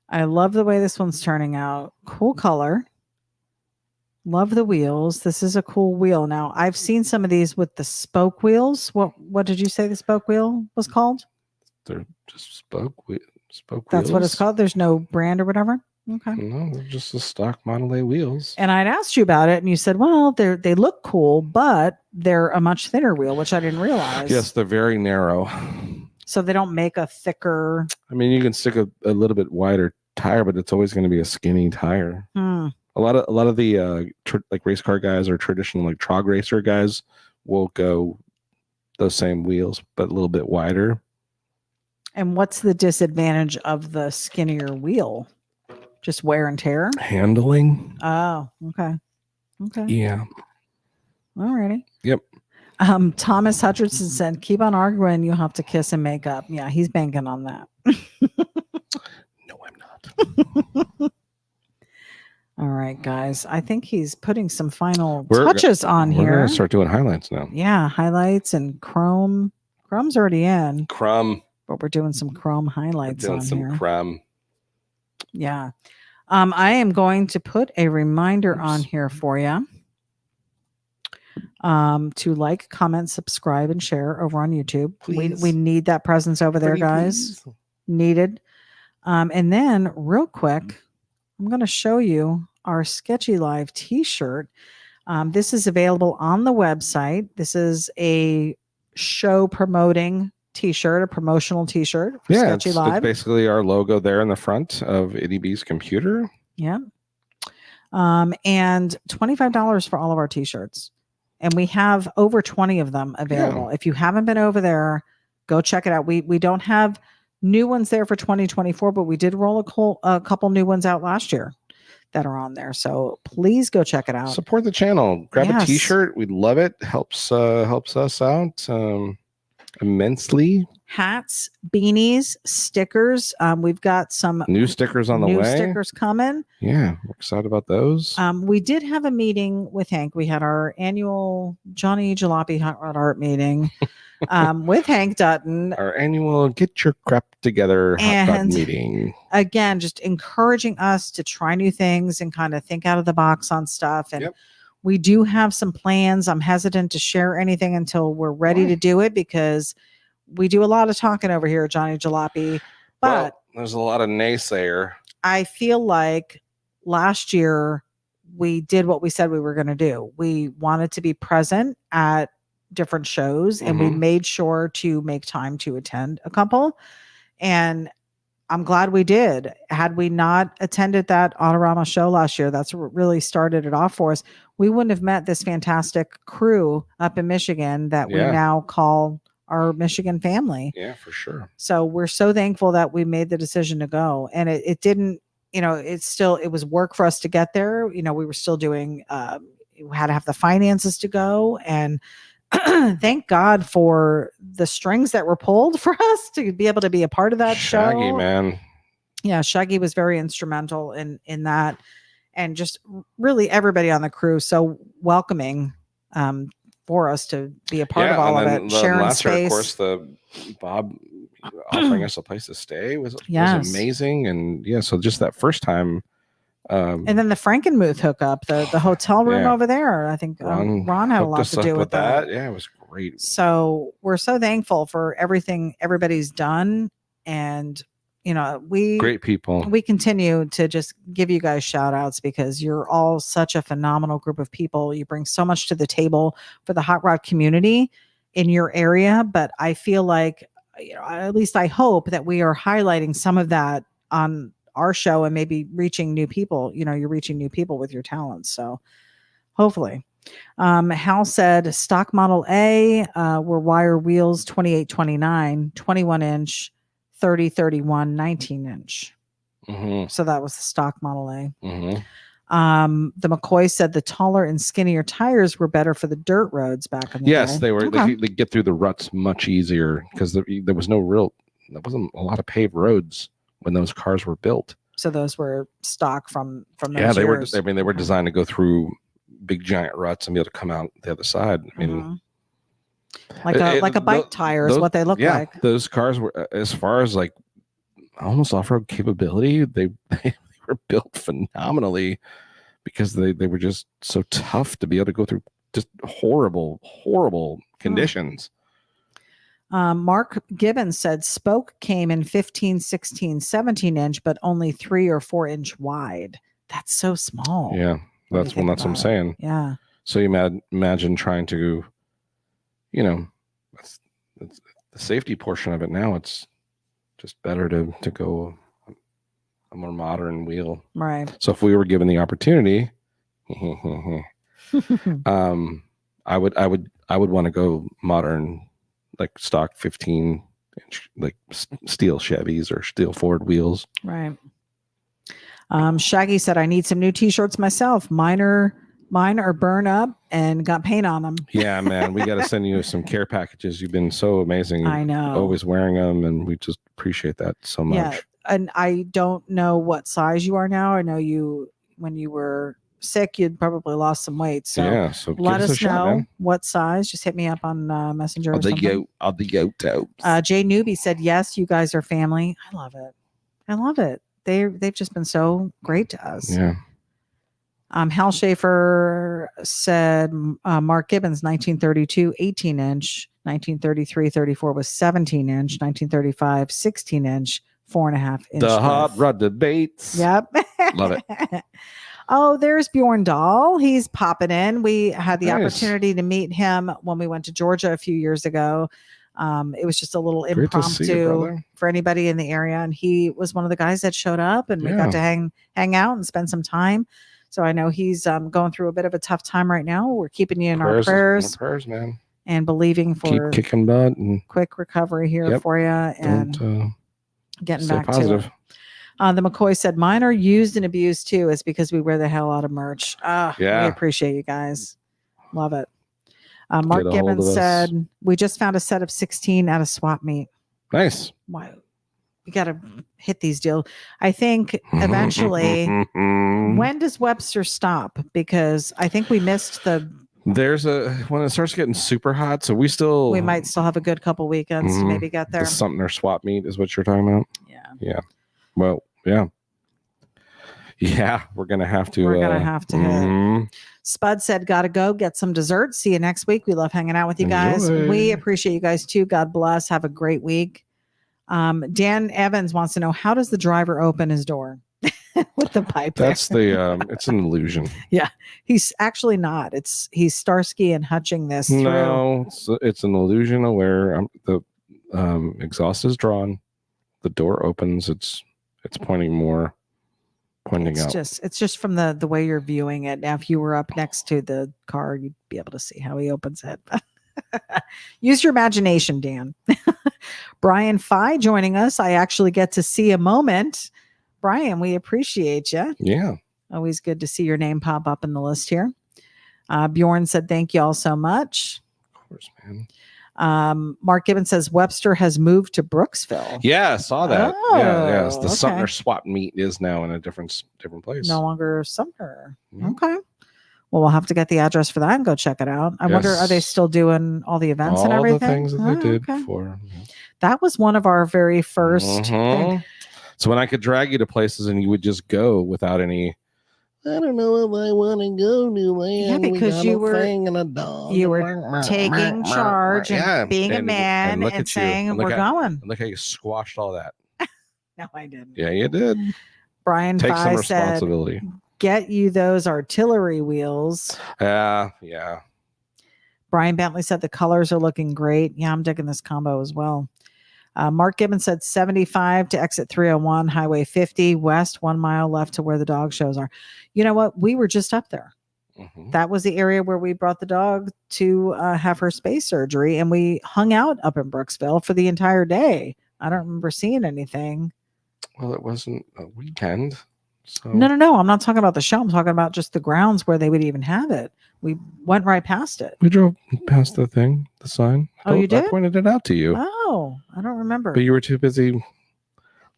I love the way this one's turning out. Cool color. Love the wheels. This is a cool wheel. Now, I've seen some of these with the spoke wheels. What did you say the spoke wheel was called? They're just spoke wheels. That's what it's called. There's no brand or whatever. Okay. No, they're just the stock Model A wheels. And I'd asked you about it, and you said, well, they look cool, but they're a much thinner wheel, which I didn't realize. Yes, they're very narrow. So they don't make a thicker. I mean, you can stick a little bit wider tire, but it's always going to be a skinny tire. A lot of the like race car guys or traditional like trog racer guys will go those same wheels, but a little bit wider. And what's the disadvantage of the skinnier wheel? Just wear and tear? Handling. Oh, okay. Okay. Yeah. Alrighty. Yep. Thomas Hutchinson said, keep on arguing, you'll have to kiss and make up. Yeah, he's banking on that. No, I'm not. All right, guys. I think he's putting some final touches on here. We're going to start doing highlights now. Yeah, highlights and chrome. Chrome's already in. Crumb. But we're doing some chrome highlights on here. Some crumb. Yeah. I am going to put a reminder on here for you to like, comment, subscribe, and share over on YouTube. We need that presence over there, guys. Please. Needed. And then real quick, I'm going to show you our Sketchy Live t-shirt. This is available on the website. This is a show promoting t-shirt, a promotional t-shirt for Sketchy Live. It's basically our logo there in the front of Itty B's computer. Yeah. And $25 for all of our t-shirts. And we have over 20 of them available. Yeah. If you haven't been over there, go check it out. We don't have new ones there for 2024, but we did roll a couple new ones out last year that are on there. So please go check it out. Support the channel. Grab a t-shirt. We'd love it. Helps us out immensely. Hats, beanies, stickers. We've got some new stickers on the way. New stickers coming. Yeah, we're excited about those. We did have a meeting with Hank. We had our annual Johnny Jalopy Hot Rod Art meeting with Hank Dutton. Our annual Get Your Crap Together Hot Rod meeting. Again, just encouraging us to try new things and kind of think out of the box on stuff. And we do have some plans. I'm hesitant to share anything until we're ready to do it because we do a lot of talking over here at Johnny Jalopy. But there's a lot of naysayer. I feel like last year we did what we said we were going to do. We wanted to be present at different shows and we made sure to make time to attend a couple. And I'm glad we did. Had we not attended that Autorama show last year, that's what really started it off for us. We wouldn't have met this fantastic crew up in Michigan that we now call our Michigan family. Yeah, for sure. So we're so thankful that we made the decision to go. And it didn't, it was work for us to get there. We were still doing, we had to have the finances to go. And thank God for the strings that were pulled for us to be able to be a part of that show. Shaggy, man. Yeah, Shaggy was very instrumental in that. And just really everybody on the crew so welcoming for us to be a part of all of it. Sharing last space. Year, of course, Bob, offering us a place to stay was Yes. amazing. And yeah, so just that first time. And then the Frankenmuth hookup, the hotel room over there. I think Ron had a lot to do with that. Yeah, it was great. So we're so thankful for everything everybody's done. And, you know, great people. We continue to just give you guys shout outs because you're all such a phenomenal group of people. You bring so much to the table for the hot rod community in your area. But I feel like, you know, at least I hope that we are highlighting some of that on our show and maybe reaching new people. You know, you're reaching new people with your talents. So hopefully. Hal said stock model A were wire wheels 28-29, 21-inch, 30-31, 19-inch. So that was the stock model A. The McCoy said the taller and skinnier tires were better for the dirt roads back in the day. Yes, they were. Okay. They get through the ruts much easier because there was there wasn't a lot of paved roads when those cars were built. So those were stock from those years. They were designed to go through big giant ruts and be able to come out the other side. I mean, like a bike tire is what they look like. Those cars were, as far as like almost off-road capability, they were built phenomenally because they were just so tough to be able to go through just horrible conditions. Mark Gibbons said spoke came in 15, 16, 17-inch, but only 3 or 4 inch wide. That's so small. Yeah, that's what I'm saying. Yeah. So you imagine trying to, you know, that's the safety portion of it. Now it's just better to go a more modern wheel. Right. So if we were given the opportunity, I would want to go modern, like stock 15-inch, like steel Chevys or steel Ford wheels. Right. Shaggy said, I need some new t-shirts myself. Mine are burn up and got paint on them. Yeah, man. We got to send you some care packages. You've been so amazing. I know. Always wearing them. And we just appreciate that so much. Yeah. And I don't know what size you are now. I know when you were sick, you'd probably lost some weight. So yeah, so let us know what size. Just hit me up on Messenger. I'll the out. Jay Newby said, yes, you guys are family. I love it. They've just been so great to us. Yeah. Hal Schaefer said Mark Gibbons 1932 18-inch, 1933 34 was 17-inch, 1935 16-inch, 4.5-inch. The hot rod debates. Yep. Love it. Oh, there's Bjorn Dahl. He's popping in. We had the opportunity to meet him when we went to Georgia a few years ago. It was just a little impromptu for anybody in the area. And he was one of the guys that showed up and we got to hang out and spend some time. So I know he's going through a bit of a tough time right now. We're keeping you in our prayers. Prayers, man. And believing for keep kicking butt and quick recovery here for you and getting back positive. To it. The McCoy said, mine are used and abused too. It's because we wear the hell out of merch. We appreciate you guys. Love it. Mark Gibbons said, we just found a set of 16 at a swap meet. Nice. Wow. We got to hit these deals. I think eventually, when does Webster stop? Because I think we missed when it starts getting super hot. So we might still have a good couple weekends to maybe get there. The Sumter swap meet is what you're talking about. Yeah. Yeah. Well, yeah. Yeah, we're gonna have to. Hit. Spud said, "Gotta go get some dessert. See you next week. We love hanging out with you guys. We appreciate you guys too. God bless. Have a great week." Dan Evans wants to know, how does the driver open his door with the pipe? That's it's an illusion. Yeah, he's actually not. He's Starsky and Hutching this. No, it's an illusion of where the exhaust is drawn, the door opens. It's pointing out. It's just from the way you're viewing it. Now, if you were up next to the car, you'd be able to see how he opens it. Use your imagination, Dan. Brian Fye joining us. I actually get to see a moment. Brian, we appreciate you. Yeah. Always good to see your name pop up in the list here. Bjorn said, thank you all so much. Of course, man. Mark Gibbons says Webster has moved to Brooksville. Yeah, I saw that. Yeah. The Sumter swap meet is now in a different place. No longer Sumter. Mm-hmm. Okay. Well, we'll have to get the address for that and go check it out. I wonder, are they still doing all the events and everything? All the things that they did before. Yeah. That was one of our very first thing. So when I could drag you to places and you would just go without any, I don't know if I want to go to, man. Yeah, because you were taking charge and being a man and saying, we're going. And look how you squashed all that. No, I didn't. Yeah, you did. Brian Take some Fye responsibility. Said, get you those artillery wheels. Yeah. Brian Bentley said the colors are looking great. Yeah, I'm digging this combo as well. Mark Gibbons said 75 to exit 301, Highway 50 west, 1 mile left to where the dog shows are. You know what? We were just up there. Mm-hmm. That was the area where we brought the dog to have her space surgery, and we hung out up in Brooksville for the entire day. I don't remember seeing anything. Well, it wasn't a weekend. So. No. I'm not talking about the show. I'm talking about just the grounds where they would even have it. We went right past it. We drove past the thing, the sign. Oh, you did? I pointed it out to you. Oh, I don't remember. But you were too busy.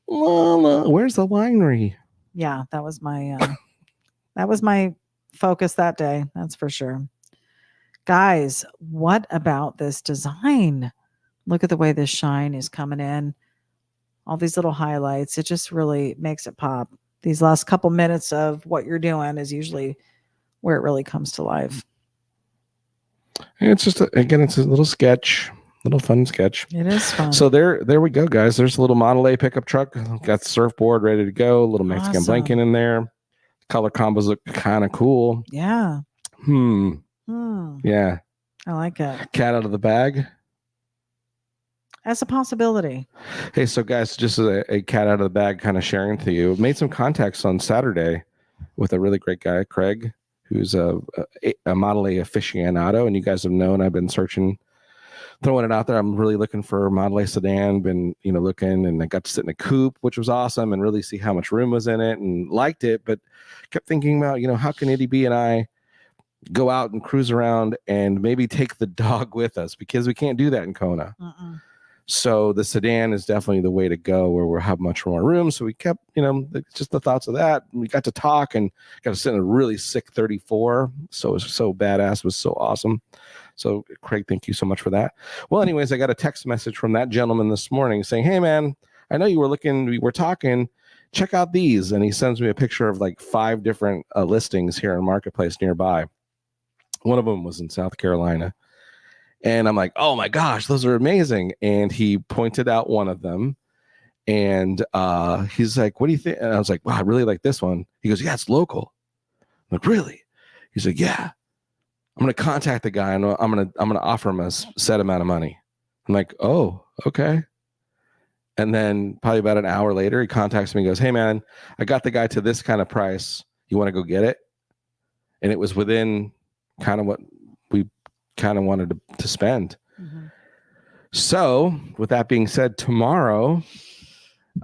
Where's the winery? Yeah, that was my focus that day. That's for sure. Guys, what about this design? Look at the way this shine is coming in. All these little highlights. It just really makes it pop. These last couple minutes of what you're doing is usually where it really comes to life. And it's just it's a little sketch, little fun sketch. It is fun. So there we go, guys. There's a little Model A pickup truck. Got the surfboard ready to go. A little Mexican blanket in there. Color combos look kind of cool. Yeah. Yeah. I like it. Cat out of the bag. As a possibility. Hey, so guys, just a cat out of the bag kind of sharing to you. Made some contacts on Saturday with a really great guy, Craig, who's a Model A aficionado, and you guys have known I've been searching, throwing it out there. I'm really looking for a Model A sedan, been looking, and I got to sit in a coupe, which was awesome, and really see how much room was in it, and liked it, but kept thinking about how can Eddie B and I go out and cruise around and maybe take the dog with us, because we can't do that in Kona. So the sedan is definitely the way to go, where we'll have much more room. So we kept, just the thoughts of that. We got to talk and got to sit in a really sick 34. So it was so badass. It was so awesome. So Craig, thank you so much for that. Well, anyways, I got a text message from that gentleman this morning saying, hey man, I know you were looking, we were talking, check out these. And he sends me a picture of like 5 different listings here in Marketplace nearby. One of them was in South Carolina. And I'm like, oh my gosh, those are amazing. And he pointed out one of them. And he's like, what do you think? And I was like, wow, I really like this one. He goes, yeah, it's local. I'm like, really? He's like, yeah. I'm going to contact the guy and I'm going to offer him a set amount of money. I'm like, oh, okay. And then probably about an hour later, he contacts me and goes, hey man, I got the guy to this kind of price. You want to go get it? And it was within kind of what we kind of wanted to spend. So with that being said, tomorrow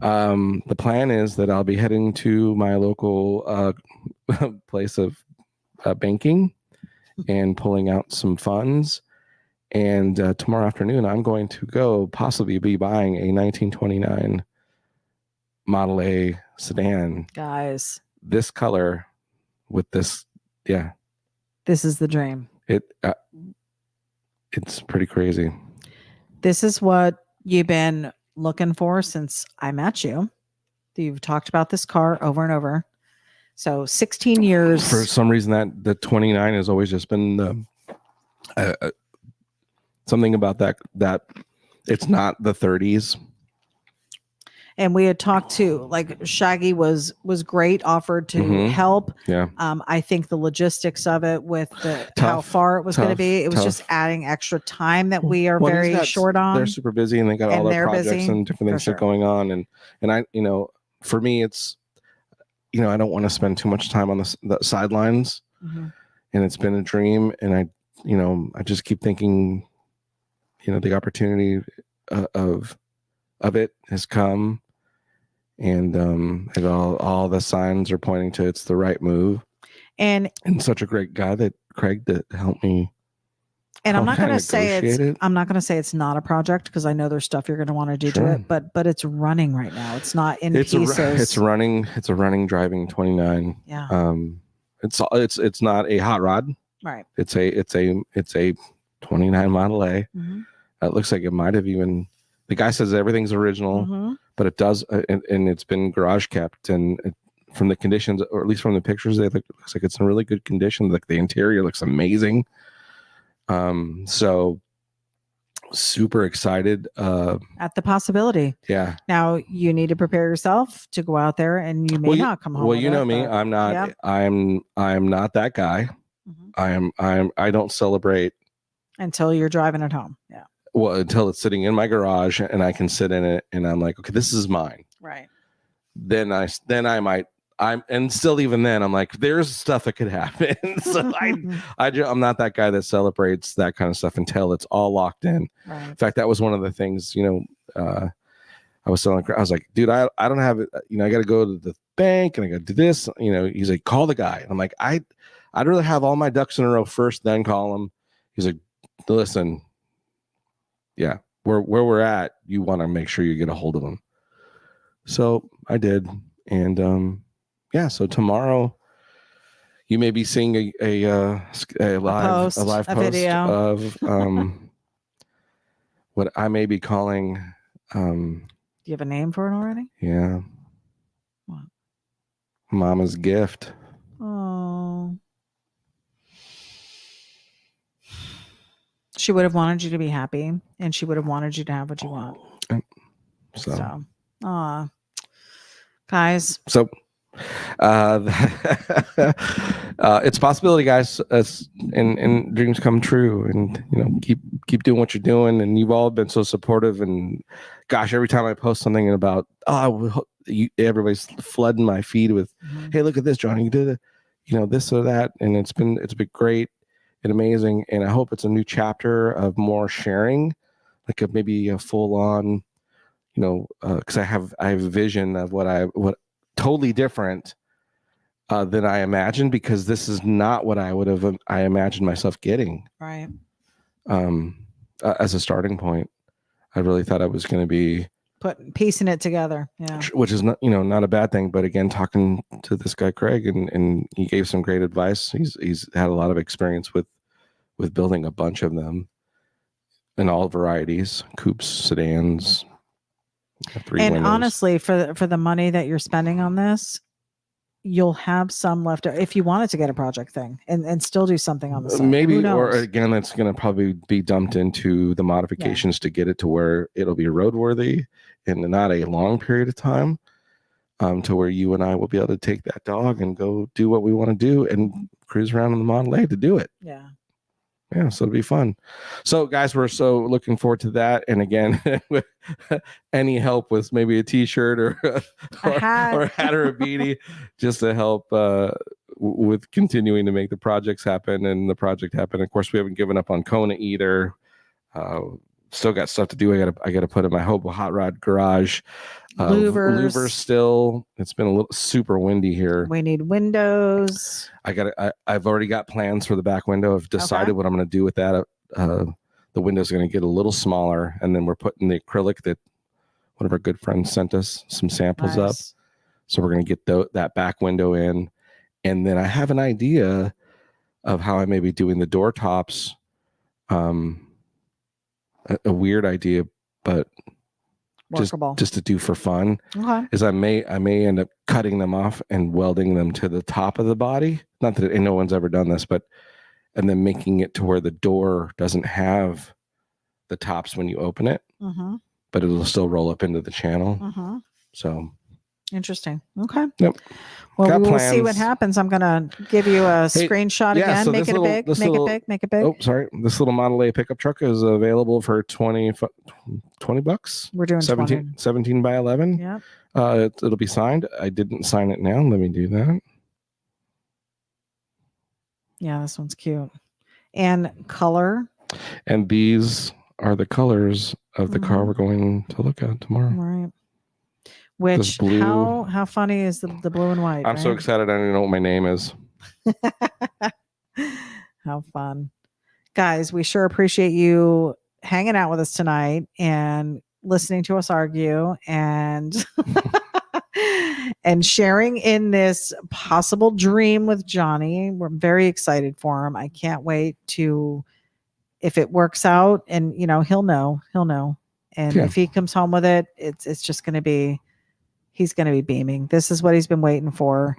the plan is that I'll be heading to my local place of banking and pulling out some funds, and tomorrow afternoon I'm going to go possibly be buying a 1929 Model A sedan, guys, this color with this. Yeah, this is the dream. It's pretty crazy. This is what you've been looking for since I met you. You've talked about this car over and over. So 16 years. For some reason, that the 29 has always just been something about that it's not the 30s. And we had talked to, like, Shaggy was great, offered to help. Yeah. I think the logistics of it with how far it was going to be, it was just adding extra time that we are very short on. They're super busy and they got all their projects and different things going on. And I, for me, it's, I don't want to spend too much time on the sidelines, and it's been a dream. And I just keep thinking, the opportunity of it has come. And all the signs are pointing to it's the right move, and such a great guy that Craig that helped me. And I'm not going to say it's not a project, because I know there's stuff you're going to want to do to it, but it's running right now. It's not in pieces. It's a running driving 29. Yeah. It's not a hot rod. Right. It's a 29 Model A. It looks like it might have even the guy says everything's original, but it does, and it's been garage kept, and from the conditions, or at least from the pictures, it looks like it's in really good condition. Like the interior looks amazing. So super excited at the possibility. Yeah. Now you need to prepare yourself to go out there, and you may not come home. Well, you know me. I'm not. Yeah. I'm not that guy. I don't celebrate until you're driving it home. Yeah. Well, until it's sitting in my garage and I can sit in it and I'm like, okay, this is mine. Right. Then I might. And still even then I'm like, there's stuff that could happen. So I'm not that guy that celebrates that kind of stuff until it's all locked in. Right. In fact, that was one of the things, I was like, dude, I don't have it. I got to go to the bank and I got to do this. He's like, call the guy. And I'm like, I'd rather have all my ducks in a row first, then call him. He's like, listen, yeah, where we're at, you want to make sure you get a hold of him. So I did. And, yeah, so tomorrow you may be seeing a live post video of what I may be calling. Do you have a name for it already? Yeah. What? Mama's gift. Oh. She would have wanted you to be happy, and she would have wanted you to have what you want. So, guys. So. It's a possibility, guys, and dreams come true, and keep doing what you're doing, and you've all been so supportive. And gosh, every time I post something about everybody's flooding my feed with, hey, look at this, Johnny, you did it, this or that, and it's been great and amazing. And I hope it's a new chapter of more sharing, like maybe a full on, because I have a vision of what totally different than I imagined, because this is not what I imagined myself getting. Right. As a starting point, I really thought I was going to be piecing it together. Yeah. Which is not a bad thing. But again, talking to this guy, Craig, and he gave some great advice. He's had a lot of experience with building a bunch of them in all varieties, coupes, sedans. And windows. Honestly, for the money that you're spending on this, you'll have some left if you wanted to get a project thing and still do something on the side. Maybe, or again, it's going to probably be dumped into the modifications to get it to where it'll be roadworthy in not a long period of time, to where you and I will be able to take that dog and go do what we want to do and cruise around in the Model A to do it. Yeah. Yeah, so it'll be fun. So, guys, we're so looking forward to that. And again, any help with maybe a T-shirt or a hat or a beanie, just to help with continuing to make the projects happen and the project happen. Of course, we haven't given up on Kona either. Still got stuff to do. I got to put in my Hobo hot rod garage. Louvers still. It's been a little super windy here. We need windows. I've already got plans for the back window. I've decided what I'm going to do with that. The window's going to get a little smaller, and then we're putting the acrylic that one of our good friends sent us some samples up. So we're going to get that back window in, and then I have an idea of how I may be doing the door tops. A weird idea, but just to do for fun. Is I may end up cutting them off and welding them to the top of the body. Not that no one's ever done this, and then making it to where the door doesn't have the tops when you open it, but it'll still roll up into the channel. So interesting. Okay. Yep. Well, we'll see what happens. I'm going to give you a screenshot again. So make it big. Make it big. Oh, sorry. This little Model A pickup truck is available for $20. We're doing 17 by 11. Yeah. It'll be signed. I didn't sign it now. Let me do that. Yeah, this one's cute. And color. And these are the colors of the car we're going to look at tomorrow. All right. Which how funny is the blue and white? I'm so excited. I don't even know what my name is. How fun. Guys, we sure appreciate you hanging out with us tonight and listening to us argue and and sharing in this possible dream with Johnny. We're very excited for him. I can't wait to, if it works out, and he'll know. And if he comes home with it, it's just going to be, he's going to be beaming. This is what he's been waiting for.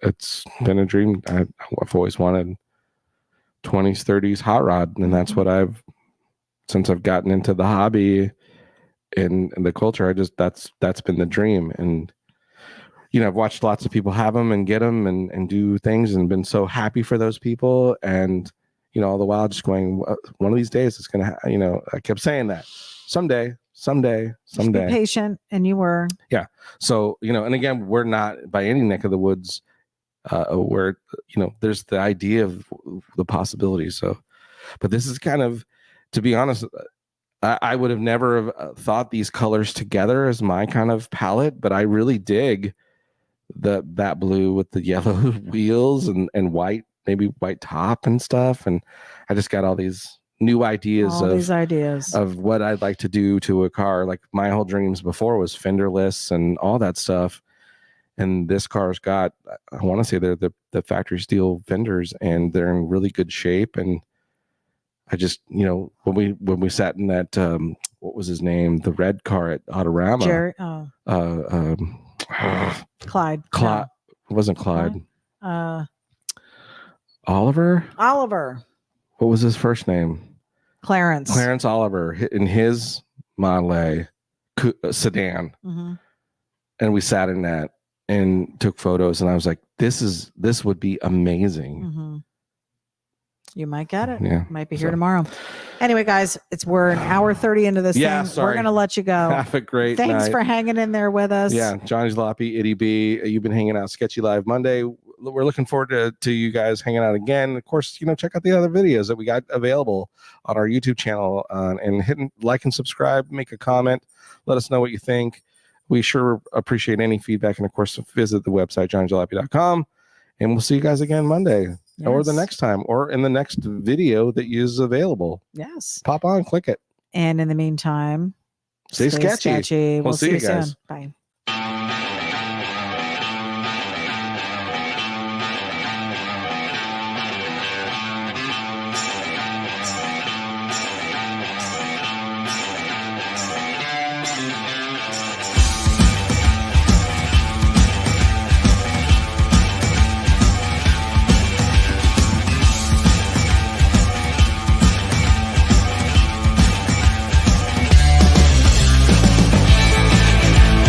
It's been a dream. I've always wanted 20s, 30s hot rod, and that's what since I've gotten into the hobby and the culture, that's been the dream. And I've watched lots of people have them and get them and do things, and been so happy for those people. And all the while just going, one of these days it's gonna I kept saying that someday. Just be patient, and you were. Yeah. So and again, we're not by any neck of the woods where there's the idea of the possibilities. So, but this is kind of, to be honest, I would have never thought these colors together as my kind of palette, but I really dig that blue with the yellow wheels and white, maybe white top and stuff. And I just got all these new ideas of what I'd like to do to a car. Like my whole dreams before was fenderless and all that stuff. And this car's got, I want to say they're the factory steel fenders, and they're in really good shape. And I just, when we sat in that, what was his name? The red car at Autorama. Jerry. Clyde. No. It wasn't Clyde. Oliver. What was his first name? Clarence Oliver, in his Model A sedan. Mm-hmm. And we sat in that and took photos, and I was like, this would be amazing. Mm-hmm. You might get it. Yeah. Might be here tomorrow. Anyway, guys, we're an hour 30 into this thing. Sorry. We're going to let you go. Have a great Thanks night. for hanging in there with us. Yeah. Johnny Jalopy, Itty B. You've been hanging out Sketchy Live Monday. We're looking forward to you guys hanging out again. Of course, check out the other videos that we got available on our YouTube channel, and hit like and subscribe, make a comment. Let us know what you think. We sure appreciate any feedback. And of course, visit the website, johnnyjalopy.com. And we'll see you guys again Monday. Yes. Or the next time, or in the next video that is available. Yes. Pop on, click it. And in the meantime, stay sketchy. We'll see you guys soon. Bye.